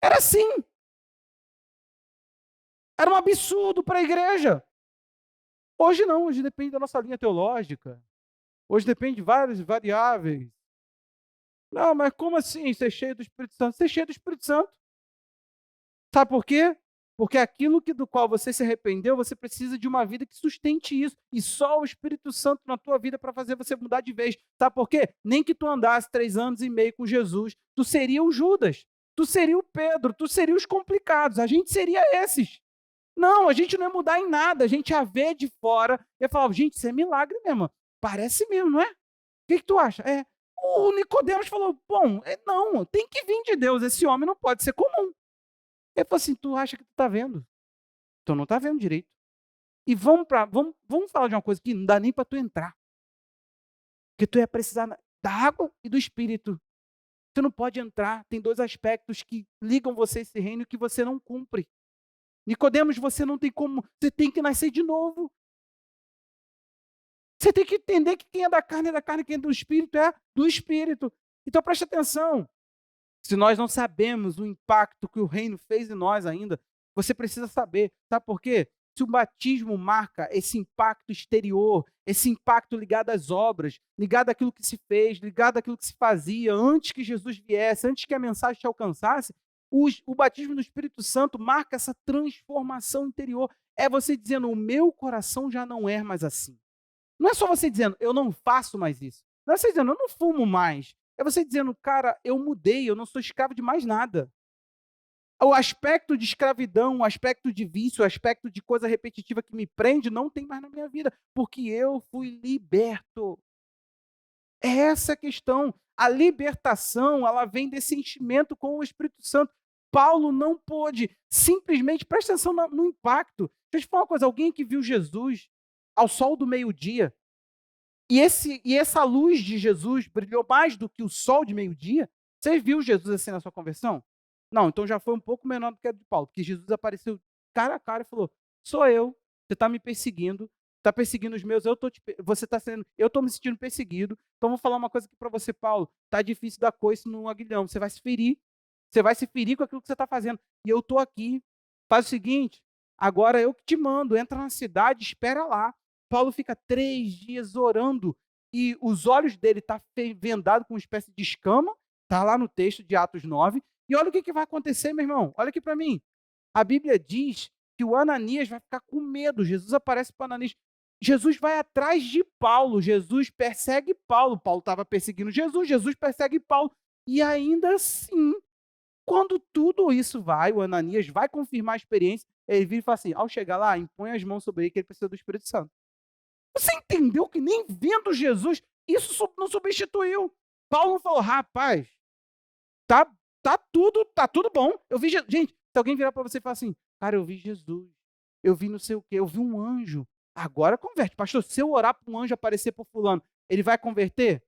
S1: Era assim. Era um absurdo para a igreja. Hoje não, hoje depende da nossa linha teológica. Hoje depende de várias variáveis. Não, mas como assim ser cheio do Espírito Santo? Ser cheio do Espírito Santo. Sabe por quê? Porque aquilo do qual você se arrependeu, você precisa de uma vida que sustente isso. E só o Espírito Santo na tua vida para fazer você mudar de vez. Sabe por quê? Nem que tu andasse 3 anos e meio com Jesus, tu seria o Judas, tu seria o Pedro, tu seria os complicados. A gente seria esses. Não, a gente não ia mudar em nada. A gente ia ver de fora e ia falar, gente, isso é milagre mesmo. Parece mesmo, não é? O que tu acha? O Nicodemos falou, bom, não, tem que vir de Deus. Esse homem não pode ser comum. Ele falou assim, tu acha que tu está vendo? Tu não está vendo direito. E vamos falar de uma coisa que não dá nem para tu entrar. Porque tu ia precisar da água e do Espírito. Você não pode entrar. Tem 2 aspectos que ligam você a esse reino que você não cumpre. Nicodemos, você não tem como, você tem que nascer de novo. Você tem que entender que quem é da carne, quem é do Espírito é do Espírito. Então preste atenção. Se nós não sabemos o impacto que o reino fez em nós ainda, você precisa saber. Sabe por quê? Se o batismo marca esse impacto exterior, esse impacto ligado às obras, ligado àquilo que se fez, ligado àquilo que se fazia antes que Jesus viesse, antes que a mensagem te alcançasse, o batismo do Espírito Santo marca essa transformação interior. É você dizendo, o meu coração já não é mais assim. Não é só você dizendo, eu não faço mais isso. Não é você dizendo, eu não fumo mais. É você dizendo, cara, eu mudei, eu não sou escravo de mais nada. O aspecto de escravidão, o aspecto de vício, o aspecto de coisa repetitiva que me prende, não tem mais na minha vida, porque eu fui liberto. É essa a questão. A libertação, ela vem desse enchimento com o Espírito Santo. Paulo não pôde simplesmente, presta atenção no impacto. Deixa eu te falar uma coisa, alguém que viu Jesus ao sol do meio-dia, e essa luz de Jesus brilhou mais do que o sol de meio-dia. Você viu Jesus assim na sua conversão? Não, então já foi um pouco menor do que a de Paulo, porque Jesus apareceu cara a cara e falou: sou eu, você está me perseguindo, está perseguindo os meus, você está sendo, eu estou me sentindo perseguido. Então vou falar uma coisa aqui para você, Paulo. Está difícil dar coice no aguilhão, você vai se ferir com aquilo que você está fazendo. E eu estou aqui. Faz o seguinte, agora eu que te mando, entra na cidade, espera lá. Paulo fica 3 dias orando e os olhos dele estão vendados com uma espécie de escama, está lá no texto de Atos 9. E olha o que vai acontecer, meu irmão. Olha aqui para mim. A Bíblia diz que o Ananias vai ficar com medo. Jesus aparece para Ananias. Jesus vai atrás de Paulo. Jesus persegue Paulo. Paulo estava perseguindo Jesus. Jesus persegue Paulo. E ainda assim, quando tudo isso o Ananias vai confirmar a experiência, ele vira e fala assim, ao chegar lá, impõe as mãos sobre ele que ele precisa do Espírito Santo. Você entendeu que nem vendo Jesus, isso não substituiu. Paulo falou, rapaz, tá, tá tudo bom. Eu vi, gente, se alguém virar para você e falar assim, cara, eu vi Jesus, eu vi não sei o quê, eu vi um anjo. Agora converte. Pastor, se eu orar para um anjo aparecer para fulano, ele vai converter?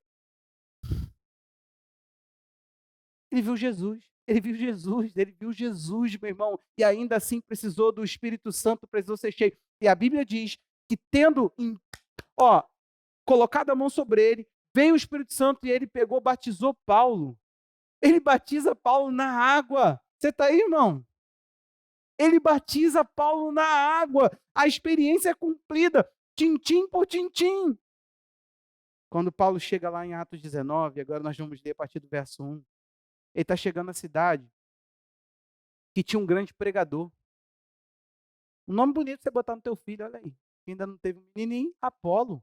S1: Ele viu Jesus. Ele viu Jesus, ele viu Jesus, meu irmão, e ainda assim precisou do Espírito Santo, precisou ser cheio. E a Bíblia diz que tendo, colocado a mão sobre ele, veio o Espírito Santo e ele pegou, batizou Paulo. Ele batiza Paulo na água. Você está aí, irmão? Ele batiza Paulo na água. A experiência é cumprida, tintim por tintim. Quando Paulo chega lá em Atos 19, agora nós vamos ler a partir do verso 1, ele está chegando na cidade que tinha um grande pregador. Um nome bonito você botar no teu filho, olha aí. Ainda não teve um menininho, Apolo.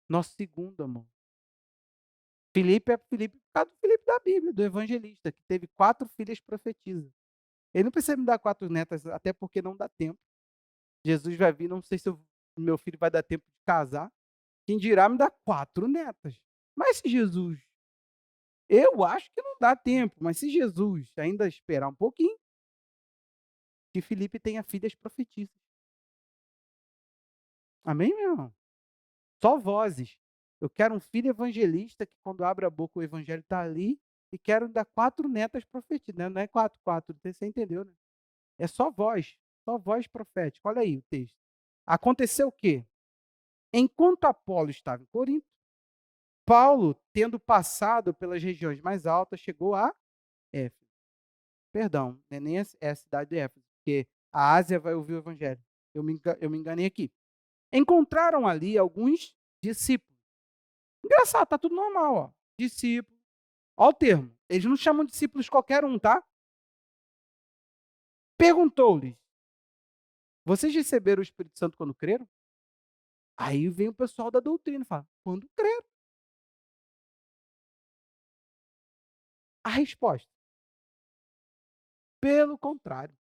S1: Nosso segundo amor. Filipe é Filipe por causa do Filipe da Bíblia, do evangelista, que teve 4 filhas profetisas. Ele não precisa me dar 4 netas, até porque não dá tempo. Jesus vai vir, não sei se o meu filho vai dar tempo de casar. Quem dirá me dar 4 netas. Mas se Jesus, eu acho que não dá tempo, mas se Jesus ainda esperar um pouquinho, que Filipe tenha filhas profetisas. Amém, meu irmão? Só vozes. Eu quero um filho evangelista que quando abre a boca o evangelho está ali e quero dar 4 netas profetisas. Né? Não é 4, você entendeu, né? É só voz profética. Olha aí o texto. Aconteceu o quê? Enquanto Apolo estava em Corinto, Paulo, tendo passado pelas regiões mais altas, chegou a Éfeso. Perdão, não é nem é a cidade de Éfeso, porque a Ásia vai ouvir o evangelho. Eu me enganei aqui. Encontraram ali alguns discípulos. Engraçado, tá tudo normal, ó. Discípulo. Olha o termo. Eles não chamam de discípulos qualquer um, tá? Perguntou-lhes: vocês receberam o Espírito Santo quando creram? Aí vem o pessoal da doutrina e fala: quando creram? A resposta: pelo contrário.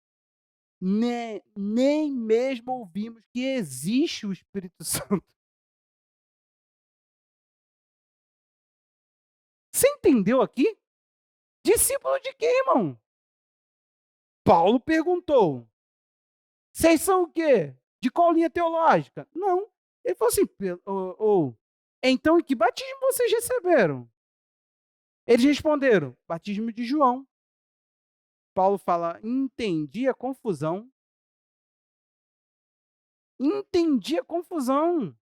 S1: Nem mesmo ouvimos que existe o Espírito Santo. Você entendeu aqui? Discípulo de quem, irmão? Paulo perguntou: vocês são o quê? De qual linha teológica? Não. Ele falou assim: então em que batismo vocês receberam? Eles responderam: batismo de João. Paulo fala: entendi a confusão. Entendi a confusão.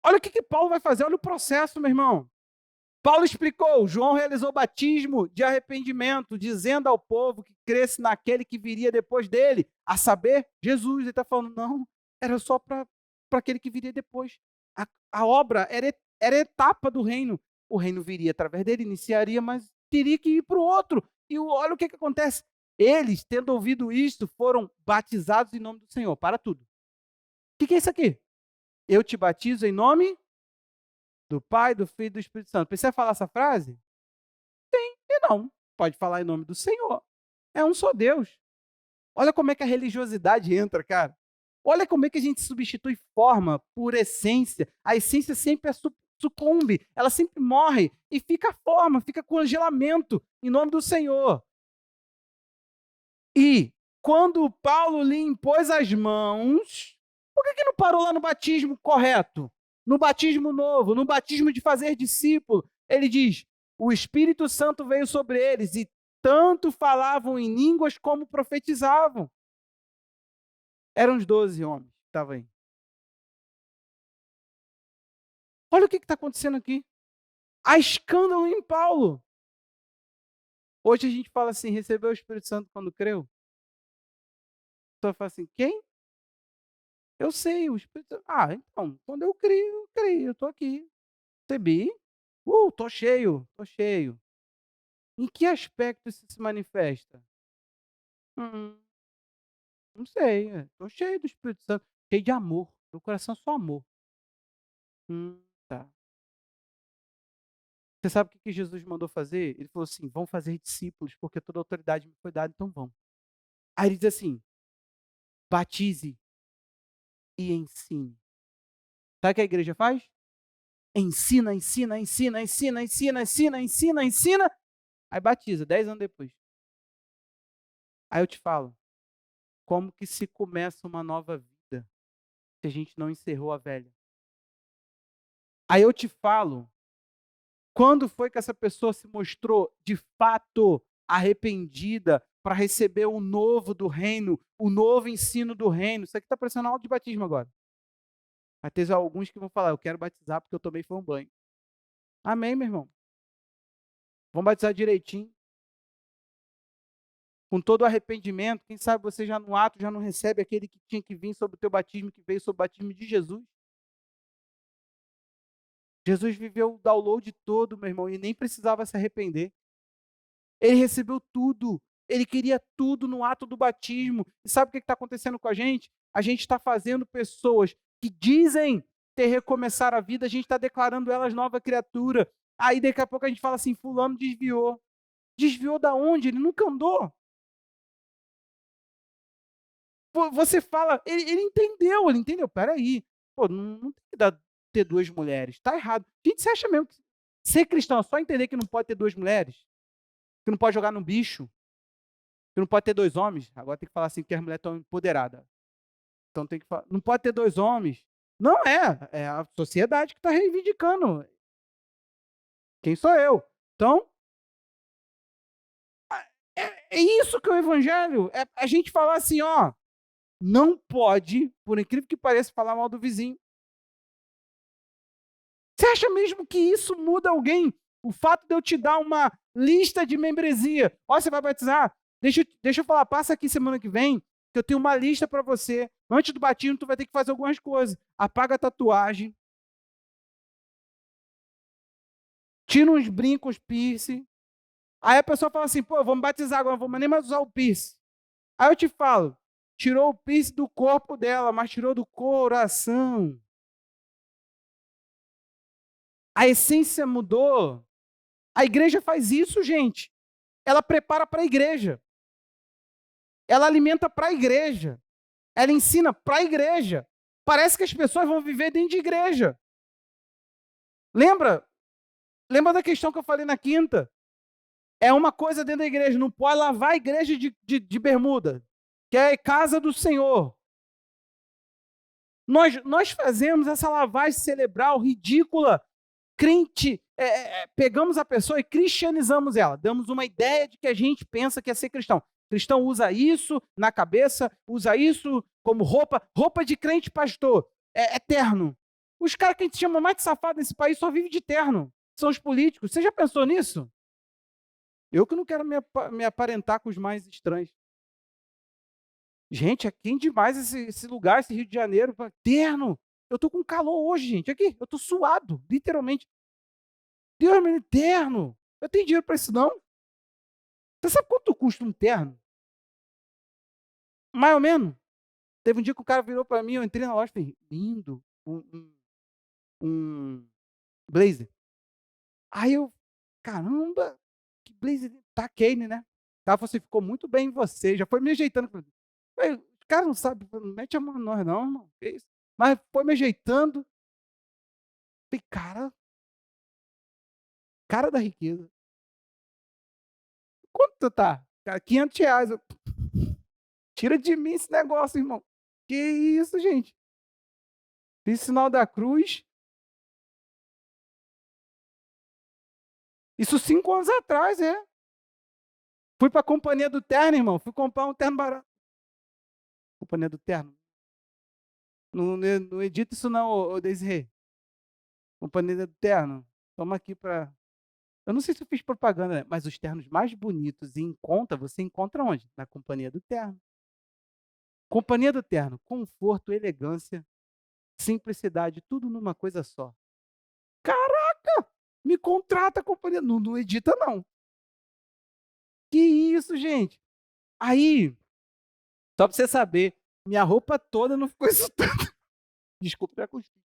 S1: Olha o que Paulo vai fazer, olha o processo, meu irmão. Paulo explicou, João realizou batismo de arrependimento, dizendo ao povo que cresce naquele que viria depois dele, a saber, Jesus. Ele está falando, não, era só para aquele que viria depois. A obra era etapa do reino. O reino viria através dele, iniciaria, mas teria que ir para o outro. E olha o que acontece. Eles, tendo ouvido isto, foram batizados em nome do Senhor. Para tudo. O que é isso aqui? Eu te batizo em nome Do Pai, do Filho e do Espírito Santo. Precisa falar essa frase? E não. Pode falar em nome do Senhor. É um só Deus. Olha como é que a religiosidade entra, cara. Olha como é que a gente substitui forma por essência. A essência sempre sucumbe, ela sempre morre e fica a forma, fica congelamento em nome do Senhor. E quando Paulo lhe impôs as mãos, por que não parou lá no batismo correto? No batismo novo, no batismo de fazer discípulo? Ele diz: o Espírito Santo veio sobre eles e tanto falavam em línguas como profetizavam. Eram os 12 homens que estavam aí. Olha o que está acontecendo aqui. Há escândalo em Paulo. Hoje a gente fala assim, recebeu o Espírito Santo quando creu? A pessoa fala assim, quem? Eu sei, o Espírito Santo. Ah, então, quando eu criei, eu estou aqui. Recebi. Tô cheio, tô cheio. Em que aspecto isso se manifesta? Hum, não sei, tô cheio do Espírito Santo, cheio de amor. Meu coração é só amor. Tá. Você sabe o que Jesus mandou fazer? Ele falou assim: vão fazer discípulos, porque toda autoridade me foi dada, então vão. Aí ele diz assim: batize e ensine. Sabe o que a igreja faz? Ensina, ensina, ensina, ensina, ensina, ensina, ensina, ensina. Aí batiza, 10 anos depois. Aí eu te falo, como que se começa uma nova vida se a gente não encerrou a velha? Aí eu te falo, quando foi que essa pessoa se mostrou de fato arrependida para receber o novo do reino, o novo ensino do reino? Isso aqui está parecendo aula de batismo agora. Vai ter alguns que vão falar, eu quero batizar porque eu tomei foi um banho. Amém, meu irmão? Vamos batizar direitinho, com todo o arrependimento. Quem sabe você já no ato já não recebe aquele que tinha que vir sobre o teu batismo, que veio sobre o batismo de Jesus. Jesus viveu o download todo, meu irmão, e nem precisava se arrepender. Ele recebeu tudo. Ele queria tudo no ato do batismo. E sabe o que está acontecendo com a gente? A gente está fazendo pessoas que dizem ter recomeçar a vida, a gente está declarando elas nova criatura. Aí daqui a pouco a gente fala assim, fulano desviou. Desviou da onde? Ele nunca andou. Você fala, ele entendeu. Peraí, pô, não tem que ter duas mulheres. Está errado. Gente, você acha mesmo que ser cristão é só entender que não pode ter duas mulheres? Que não pode jogar no bicho? Que não pode ter dois homens? Agora tem que falar assim, porque as mulheres estão empoderadas. Então tem que falar, não pode ter dois homens. Não é a sociedade que está reivindicando. Quem sou eu? Então, é isso que é o evangelho. É a gente falar assim, ó, não pode, por incrível que pareça, falar mal do vizinho. Você acha mesmo que isso muda alguém? O fato de eu te dar uma lista de membresia. Ó, você vai batizar? Deixa eu falar, passa aqui semana que vem, que eu tenho uma lista para você. Antes do batismo, tu vai ter que fazer algumas coisas. Apaga a tatuagem, tira uns brincos, piercing. Aí a pessoa fala assim, pô, vamos batizar agora, não vou nem mais usar o piercing. Aí eu te falo, tirou o piercing do corpo dela, mas tirou do coração. A essência mudou. A igreja faz isso, gente. Ela prepara para a igreja. Ela alimenta para a igreja. Ela ensina para a igreja. Parece que as pessoas vão viver dentro de igreja. Lembra? Lembra da questão que eu falei na quinta? É uma coisa dentro da igreja, não pode lavar a igreja de bermuda, que é casa do Senhor. Nós fazemos essa lavagem cerebral ridícula, crente, pegamos a pessoa e cristianizamos ela, damos uma ideia de que a gente pensa que é ser cristão. Cristão usa isso na cabeça, usa isso como roupa de crente pastor, é terno. Os caras que a gente chama mais de safado nesse país só vivem de terno, são os políticos. Você já pensou nisso? Eu que não quero me aparentar com os mais estranhos. Gente, é quente demais esse lugar, esse Rio de Janeiro. Terno. Eu tô com calor hoje, gente. Aqui, eu tô suado, literalmente. Deus me livre, terno. Eu tenho dinheiro para isso, não? Você sabe quanto custa um terno? Mais ou menos. Teve um dia que o cara virou para mim, eu entrei na loja e falei, lindo. Um blazer. Aí eu, caramba, que blazer, taquei, né? Ela falou assim, ficou muito bem em você, já foi me ajeitando. Falei, os caras não sabem, não mete a mão em nós não, irmão, que isso? Mas foi me ajeitando. Falei, cara da riqueza. Quanto tu tá? Cara, R$ 500. Tira de mim esse negócio, irmão. Que isso, gente? Fiz sinal da cruz. Isso 5 anos atrás, é. Fui pra companhia do terno, irmão. Fui comprar um terno barato. Companhia do terno. Não edita isso não, ô Desirê. Companhia do terno. Toma aqui pra... Eu não sei se eu fiz propaganda, né? Mas os ternos mais bonitos e em conta, você encontra onde? Na companhia do terno. Companhia do terno. Conforto, elegância, simplicidade, tudo numa coisa só. Caraca! Me contrata, companhia. Não edita, não. Que isso, gente? Aí, só pra você saber, minha roupa toda não ficou isso tudo. Desculpa, até cuspi.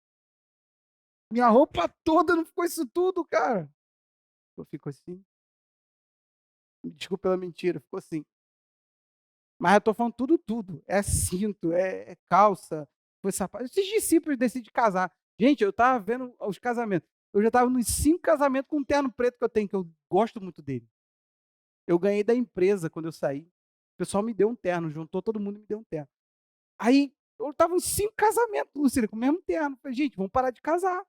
S1: Minha roupa toda não ficou isso tudo, cara. Eu fico assim. Desculpa pela mentira, ficou assim. Mas eu tô falando tudo. É cinto, é calça, foi sapato. Esses discípulos decidem casar. Gente, eu tava vendo os casamentos. Eu já tava nos 5 casamentos com um terno preto que eu tenho, que eu gosto muito dele. Eu ganhei da empresa quando eu saí. O pessoal me deu um terno, juntou todo mundo e me deu um terno. Aí eu tava em 5 casamentos, Lucília, com o mesmo terno. Falei, gente, vamos parar de casar.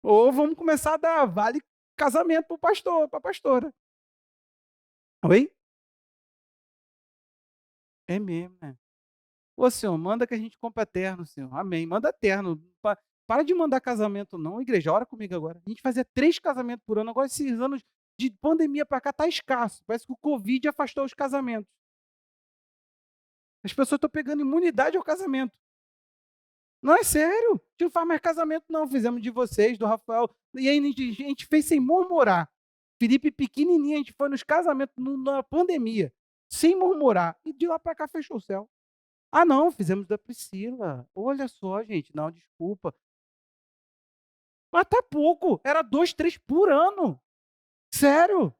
S1: Ou vamos começar a dar vale casamento pro pastor, pra pastora. Oi? É mesmo, né? Ô, Senhor, manda que a gente compra terno, Senhor. Amém. Manda terno. Para de mandar casamento, não. Igreja, ora comigo agora. A gente fazia 3 casamentos por ano. Agora, esses anos de pandemia para cá, tá escasso. Parece que o Covid afastou os casamentos. As pessoas estão pegando imunidade ao casamento. Não é sério. A gente não faz mais casamento, não. Fizemos de vocês, do Rafael. E aí a gente fez sem murmurar. Felipe pequenininho, a gente foi nos casamentos na pandemia, sem murmurar. E de lá para cá fechou o céu. Ah, não, fizemos da Priscila. Olha só, gente. Não, desculpa. Mas tá pouco. Era 2, 3 por ano. Sério?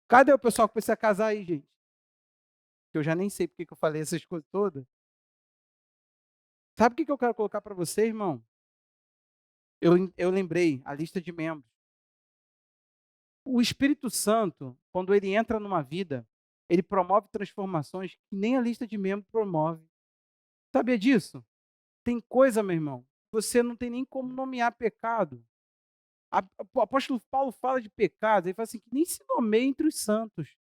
S1: Cadê o pessoal que precisa casar aí, gente? Eu já nem sei porque que eu falei essas coisas todas. Sabe o que eu quero colocar para você, irmão? Eu lembrei a lista de membros. O Espírito Santo, quando ele entra numa vida, ele promove transformações que nem a lista de membros promove. Sabia disso? Tem coisa, meu irmão, você não tem nem como nomear pecado. O apóstolo Paulo fala de pecados, ele fala assim, que nem se nomeia entre os santos.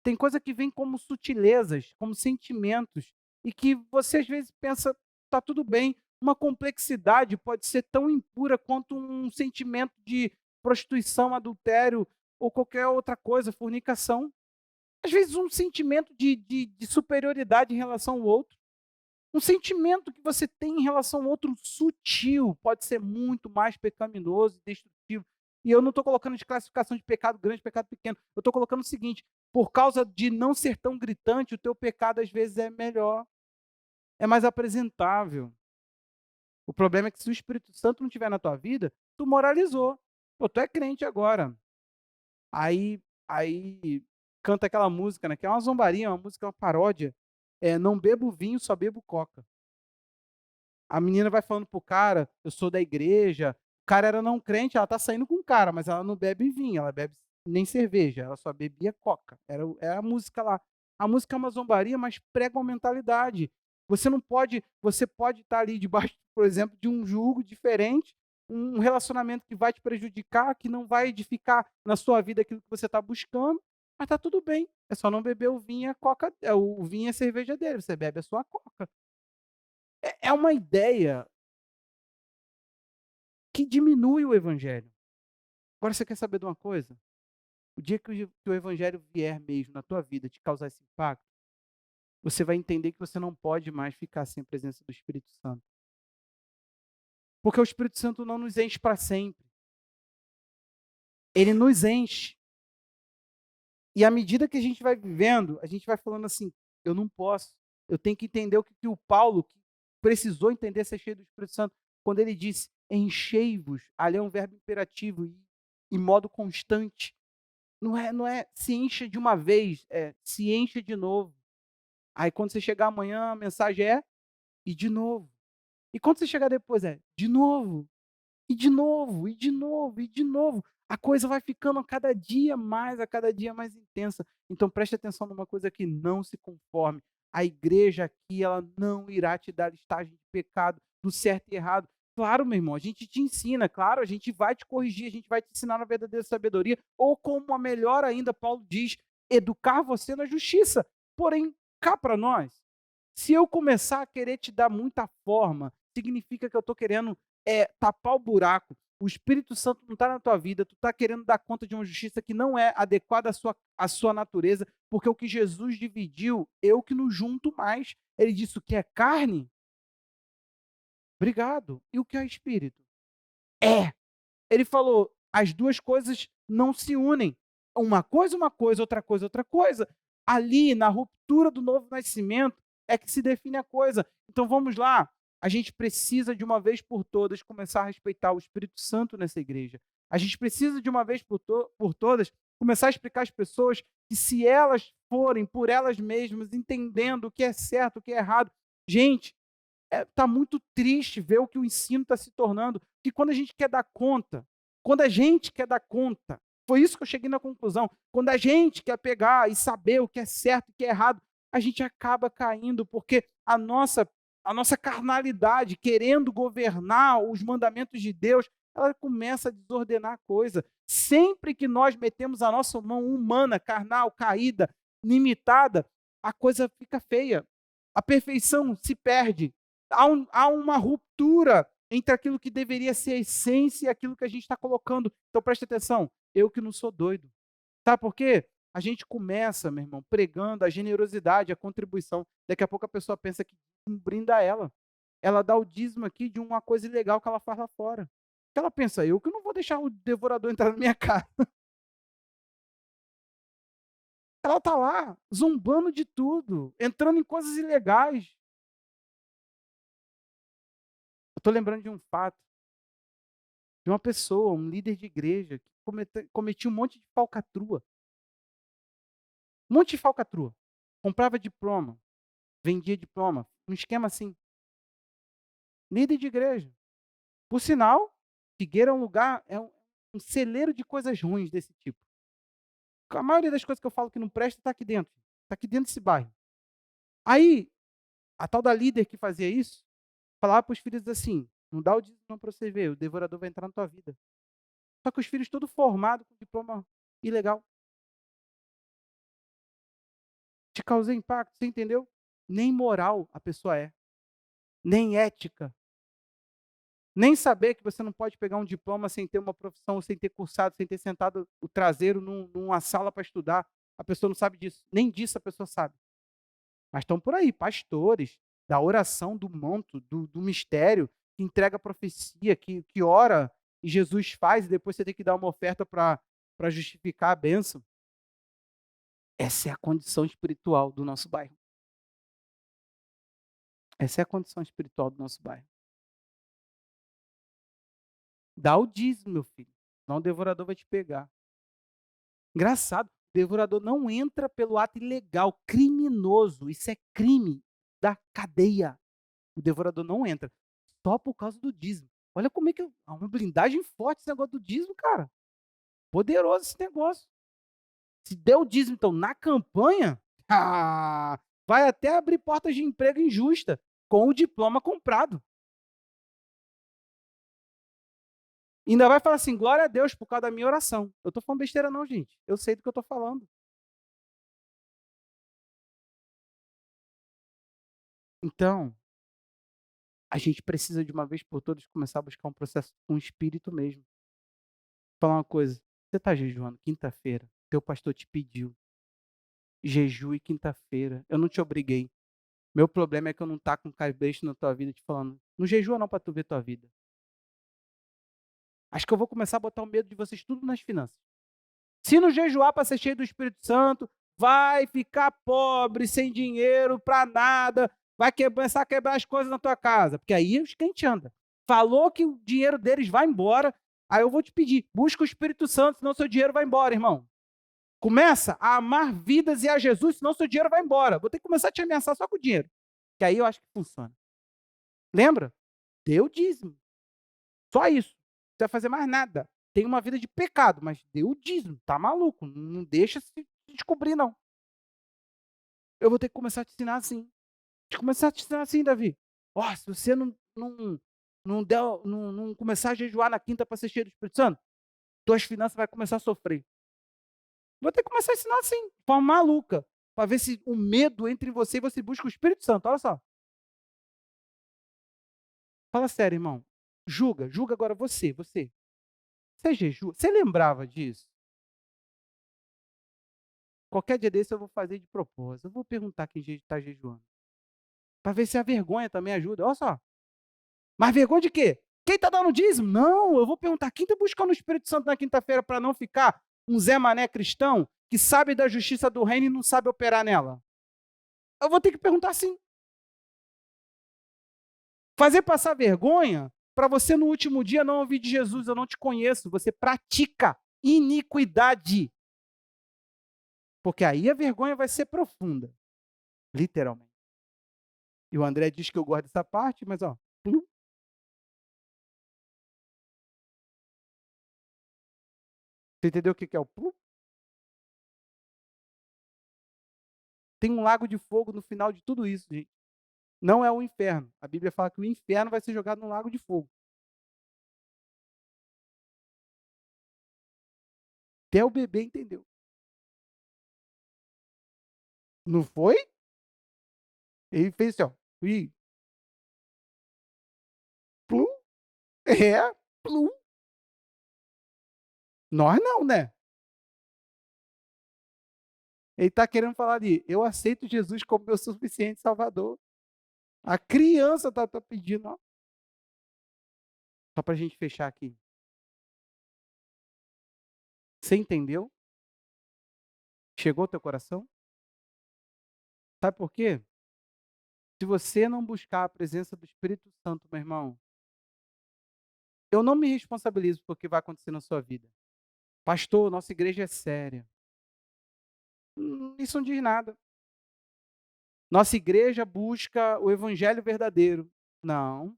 S1: Tem coisa que vem como sutilezas, como sentimentos, e que você às vezes pensa, tá tudo bem. Uma complexidade pode ser tão impura quanto um sentimento de prostituição, adultério ou qualquer outra coisa, fornicação. Às vezes um sentimento de superioridade em relação ao outro. Um sentimento que você tem em relação ao outro sutil pode ser muito mais pecaminoso e destrutivo. E eu não estou colocando de classificação de pecado grande, pecado pequeno. Eu estou colocando o seguinte: por causa de não ser tão gritante, o teu pecado às vezes é melhor, é mais apresentável. O problema é que se o Espírito Santo não estiver na tua vida, tu moralizou. Pô, tu é crente agora. Aí canta aquela música, né? Que é uma zombaria, uma música, uma paródia. Não bebo vinho, só bebo coca. A menina vai falando pro cara, eu sou da igreja. O cara era não crente, ela tá saindo com o cara, mas ela não bebe vinho, ela bebe nem cerveja, ela só bebia coca. Era a música lá. A música é uma zombaria, mas prega uma mentalidade. Você não pode, você pode estar ali debaixo, por exemplo, de um jugo diferente, um relacionamento que vai te prejudicar, que não vai edificar na sua vida aquilo que você está buscando, mas tá tudo bem. É só não beber o vinho e a coca, o vinho e a cerveja dele, você bebe a sua coca. É uma ideia que diminui o evangelho. Agora você quer saber de uma coisa? O dia que o evangelho vier mesmo na tua vida te causar esse impacto, você vai entender que você não pode mais ficar sem a presença do Espírito Santo. Porque o Espírito Santo não nos enche para sempre. Ele nos enche. E à medida que a gente vai vivendo, a gente vai falando assim, eu não posso. Eu tenho que entender o que o Paulo que precisou entender ser cheio do Espírito Santo, quando ele disse, enchei-vos, ali é um verbo imperativo e em modo constante. Não é se encha de uma vez, é se encha de novo. Aí quando você chegar amanhã, a mensagem é: "E de novo". E quando você chegar depois é: "De novo". E de novo, e de novo, e de novo. A coisa vai ficando a cada dia mais intensa. Então preste atenção numa coisa aqui, não se conforme. A igreja aqui, ela não irá te dar listagem de pecado, do certo e errado. Claro, meu irmão, a gente te ensina, claro, a gente vai te corrigir, a gente vai te ensinar na verdadeira sabedoria, ou como a melhor ainda, Paulo diz, educar você na justiça. Porém, cá para nós, se eu começar a querer te dar muita forma, significa que eu estou querendo tapar o buraco. O Espírito Santo não está na tua vida, tu está querendo dar conta de uma justiça que não é adequada à sua natureza, porque o que Jesus dividiu, eu que não junto mais. Ele disse: o que é carne, obrigado. E o que é espírito? É. Ele falou: as duas coisas não se unem. Uma coisa, outra coisa, outra coisa. Ali, na ruptura do novo nascimento, é que se define a coisa. Então vamos lá. A gente precisa, de uma vez por todas, começar a respeitar o Espírito Santo nessa igreja. A gente precisa, de uma vez por todas, começar a explicar às pessoas que, se elas forem por elas mesmas, entendendo o que é certo, o que é errado, gente, tá muito triste ver o que o ensino está se tornando, que quando a gente quer dar conta, foi isso que eu cheguei na conclusão, quando a gente quer pegar e saber o que é certo e o que é errado, a gente acaba caindo, porque a nossa carnalidade, querendo governar os mandamentos de Deus, ela começa a desordenar a coisa. Sempre que nós metemos a nossa mão humana, carnal, caída, limitada, a coisa fica feia. A perfeição se perde. Há uma ruptura entre aquilo que deveria ser a essência e aquilo que a gente está colocando. Então preste atenção, eu que não sou doido. Sabe por quê? A gente começa, meu irmão, pregando a generosidade, a contribuição. Daqui a pouco a pessoa pensa que brinda ela. Ela dá o dízimo aqui de uma coisa ilegal que ela faz lá fora. Ela pensa: eu que não vou deixar o devorador entrar na minha casa. Ela está lá, zombando de tudo, entrando em coisas ilegais. Eu estou lembrando de um fato, de uma pessoa, um líder de igreja, que cometia um monte de falcatrua. Um monte de falcatrua. Comprava diploma, vendia diploma. Um esquema assim. Líder de igreja. Por sinal, Figueira é um lugar, é um celeiro de coisas ruins desse tipo. A maioria das coisas que eu falo que não presta está aqui dentro. Está aqui dentro desse bairro. Aí, a tal da líder que fazia isso, falava para os filhos assim: não dá o dízimo não para você ver, o devorador vai entrar na tua vida. Só que os filhos todos formados com diploma ilegal. Te causei impacto, você entendeu? Nem moral a pessoa é, nem ética, nem saber que você não pode pegar um diploma sem ter uma profissão, sem ter cursado, sem ter sentado o traseiro numa sala para estudar. A pessoa não sabe disso, nem disso a pessoa sabe. Mas estão por aí, pastores, da oração, do manto, do mistério, que entrega a profecia, que ora e Jesus faz, e depois você tem que dar uma oferta para justificar a bênção. Essa é a condição espiritual do nosso bairro. Essa é a condição espiritual do nosso bairro. Dá o dízimo, meu filho, senão o devorador vai te pegar. Engraçado, o devorador não entra pelo ato ilegal, criminoso. Isso é crime da cadeia. O devorador não entra só por causa do dízimo. Olha como é que há uma blindagem forte esse negócio do dízimo, cara. Poderoso esse negócio. Se der o dízimo, então, na campanha, vai até abrir portas de emprego injusta com o diploma comprado. Ainda vai falar assim: glória a Deus por causa da minha oração. Eu estou falando besteira não, gente. Eu sei do que eu estou falando. Então, a gente precisa, de uma vez por todas, começar a buscar um processo com o espírito mesmo. Vou falar uma coisa: você está jejuando quinta-feira, teu pastor te pediu, jejue quinta-feira, eu não te obriguei. Meu problema é que eu não tá com cabresto na tua vida te falando: não jejua não para tu ver tua vida. Acho que eu vou começar a botar o medo de vocês tudo nas finanças. Se não jejuar para ser cheio do Espírito Santo, vai ficar pobre, sem dinheiro para nada, vai começar a quebrar as coisas na tua casa, porque aí os crentes andam. falou que o dinheiro deles vai embora, aí eu vou te pedir, busca o Espírito Santo, senão seu dinheiro vai embora, irmão. Começa a amar vidas e a Jesus, senão seu dinheiro vai embora. Vou ter que começar a te ameaçar só com o dinheiro, que aí eu acho que funciona. Lembra? Dê o dízimo. Só isso. Não precisa fazer mais nada. Tem uma vida de pecado, mas dê o dízimo. Tá maluco? Não deixa se descobrir, não. Eu vou ter que começar a te ensinar assim. Começar a te ensinar assim, Davi. Ó, se você não começar a jejuar na quinta para ser cheio do Espírito Santo, tuas finanças vai começar a sofrer. Vou ter que começar a ensinar assim, de forma maluca, para ver se o medo entre você e você busca o Espírito Santo. Olha só. Fala sério, irmão. Julga agora você. Você jejua? Você lembrava disso? Qualquer dia desse eu vou fazer de propósito. Eu vou perguntar quem está jejuando. Para ver se a vergonha também ajuda. Olha só. Mas vergonha de quê? Quem está dando dízimo? Não, eu vou perguntar. Quem está buscando o Espírito Santo na quinta-feira para não ficar um Zé Mané cristão que sabe da justiça do reino e não sabe operar nela? Eu vou ter que perguntar sim. Fazer passar vergonha para você no último dia não ouvir de Jesus, eu não te conheço. Você pratica iniquidade. Porque aí a vergonha vai ser profunda. Literalmente. E o André diz que eu gosto dessa parte, mas ó. Você entendeu o que é o plum? Tem um lago de fogo no final de tudo isso, gente. Não é o inferno. A Bíblia fala que o inferno vai ser jogado num lago de fogo. Até o bebê entendeu. Não foi? Ele fez assim, ó. Ih, plum? É, plum. Nós não, né? Ele está querendo falar de eu aceito Jesus como meu suficiente Salvador. A criança está pedindo, ó. Só para a gente fechar aqui. Você entendeu? Chegou ao teu coração? Sabe por quê? Se você não buscar a presença do Espírito Santo, meu irmão, eu não me responsabilizo por o que vai acontecer na sua vida. Pastor, nossa igreja é séria. Isso não diz nada. Nossa igreja busca o evangelho verdadeiro. Não.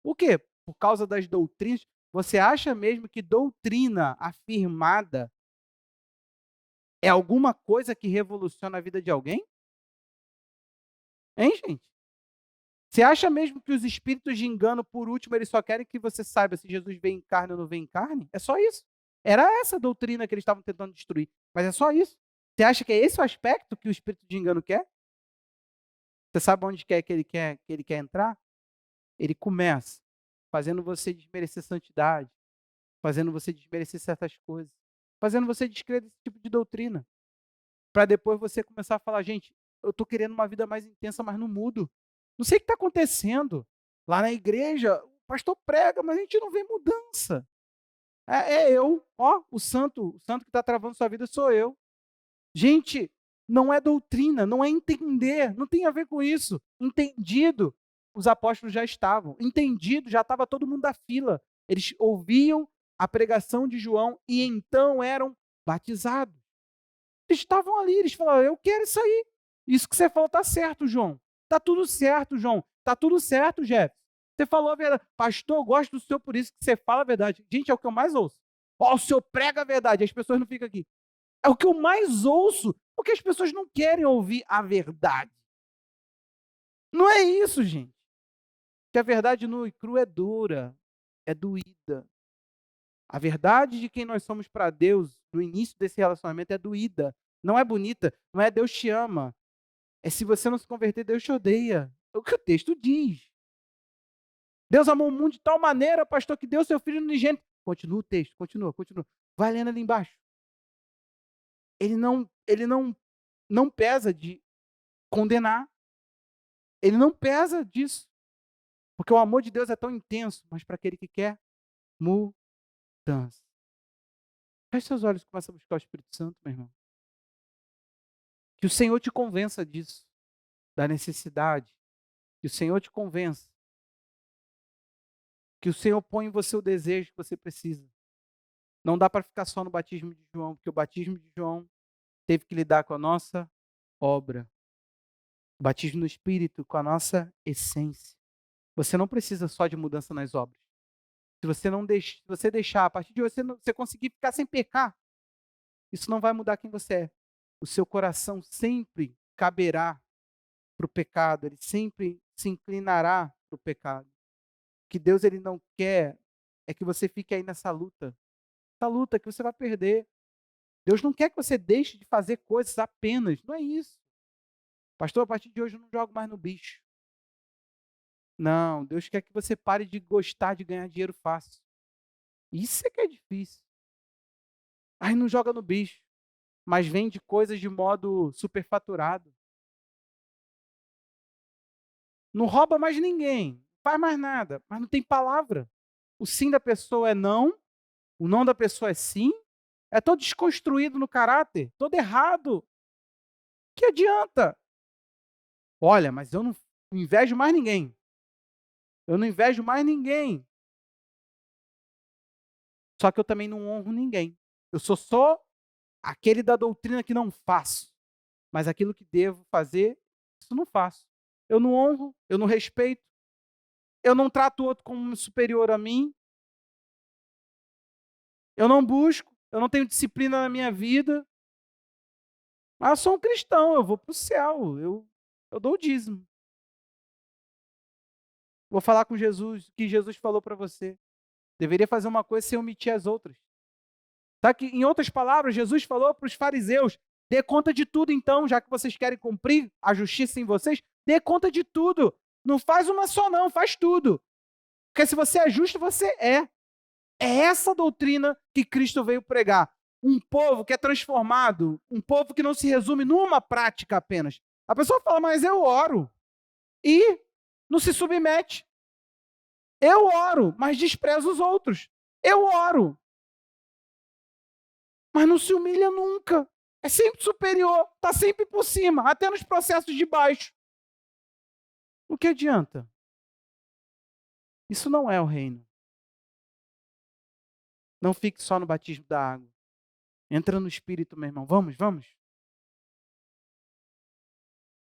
S1: O quê? Por causa das doutrinas? Você acha mesmo que doutrina afirmada é alguma coisa que revoluciona a vida de alguém? Hein, gente? Você acha mesmo que os espíritos de engano, por último, eles só querem que você saiba se Jesus veio em carne ou não veio em carne? É só isso. Era essa a doutrina que eles estavam tentando destruir. Mas é só isso. Você acha que é esse o aspecto que o espírito de engano quer? Você sabe onde quer entrar? Ele começa fazendo você desmerecer santidade, fazendo você desmerecer certas coisas, fazendo você descrer desse tipo de doutrina, para depois você começar a falar, gente, eu estou querendo uma vida mais intensa, mas não mudo. Não sei o que está acontecendo. Lá na igreja, o pastor prega, mas a gente não vê mudança. É eu, ó, o santo que está travando sua vida sou eu. Gente, não é doutrina, não é entender, não tem a ver com isso. Entendido, os apóstolos já estavam. Entendido, já estava todo mundo da fila. Eles ouviam a pregação de João e então eram batizados. Eles estavam ali, eles falaram, eu quero isso aí. Isso que você falou está certo, João. Está tudo certo, João. Está tudo certo, Jeff. Você falou a verdade. Pastor, eu gosto do senhor por isso que você fala a verdade. Gente, é o que eu mais ouço. Ó, o senhor prega a verdade, as pessoas não ficam aqui. É o que eu mais ouço, porque as pessoas não querem ouvir a verdade. Não é isso, gente. Que a verdade nua e crua é dura, é doída. A verdade de quem nós somos para Deus no início desse relacionamento é doída. Não é bonita, não é Deus te ama. É se você não se converter, Deus te odeia. É o que o texto diz. Deus amou o mundo de tal maneira, pastor, que deu seu filho unigênito. Continua o texto, continua. Vai lendo ali embaixo. Ele não pesa de condenar. Ele não pesa disso. Porque o amor de Deus é tão intenso, mas para aquele que quer mudança. Feche seus olhos e começa a buscar o Espírito Santo, meu irmão. Que o Senhor te convença disso, da necessidade. Que o Senhor te convença Que o Senhor põe em você o desejo que você precisa. Não dá para ficar só no batismo de João, porque o batismo de João teve que lidar com a nossa obra. O batismo no Espírito com a nossa essência. Você não precisa só de mudança nas obras. Se você deixar, a partir de hoje, você conseguir ficar sem pecar, isso não vai mudar quem você é. O seu coração sempre caberá para o pecado, ele sempre se inclinará para o pecado. O que Deus ele não quer é que você fique aí nessa luta. Essa luta que você vai perder. Deus não quer que você deixe de fazer coisas apenas. Não é isso. Pastor, a partir de hoje eu não jogo mais no bicho. Não, Deus quer que você pare de gostar de ganhar dinheiro fácil. Isso é que é difícil. Aí não joga no bicho, mas vende coisas de modo superfaturado. Não rouba mais ninguém, não faz mais nada, mas não tem palavra. O sim da pessoa é não, o não da pessoa é sim. É todo desconstruído no caráter, todo errado. Que adianta? Olha, mas eu não invejo mais ninguém. Eu não invejo mais ninguém. Só que eu também não honro ninguém. Eu sou só aquele da doutrina que não faço. Mas aquilo que devo fazer, isso não faço. Eu não honro, eu não respeito, eu não trato o outro como superior a mim, eu não busco, eu não tenho disciplina na minha vida. Mas eu sou um cristão, eu vou para o céu, eu dou o dízimo. Vou falar com Jesus, o que Jesus falou para você. Deveria fazer uma coisa sem omitir as outras. Tá que, em outras palavras, Jesus falou para os fariseus: dê conta de tudo então, já que vocês querem cumprir a justiça em vocês, dê conta de tudo. Não faz uma só não, faz tudo. Porque se você é justo, você é. É essa doutrina que Cristo veio pregar. Um povo que é transformado, um povo que não se resume numa prática apenas. A pessoa fala, mas eu oro. E não se submete. Eu oro, mas desprezo os outros. Eu oro, mas não se humilha nunca. É sempre superior, está sempre por cima, até nos processos de baixo. O que adianta? Isso não é o reino. Não fique só no batismo da água. Entra no Espírito, meu irmão. Vamos, vamos.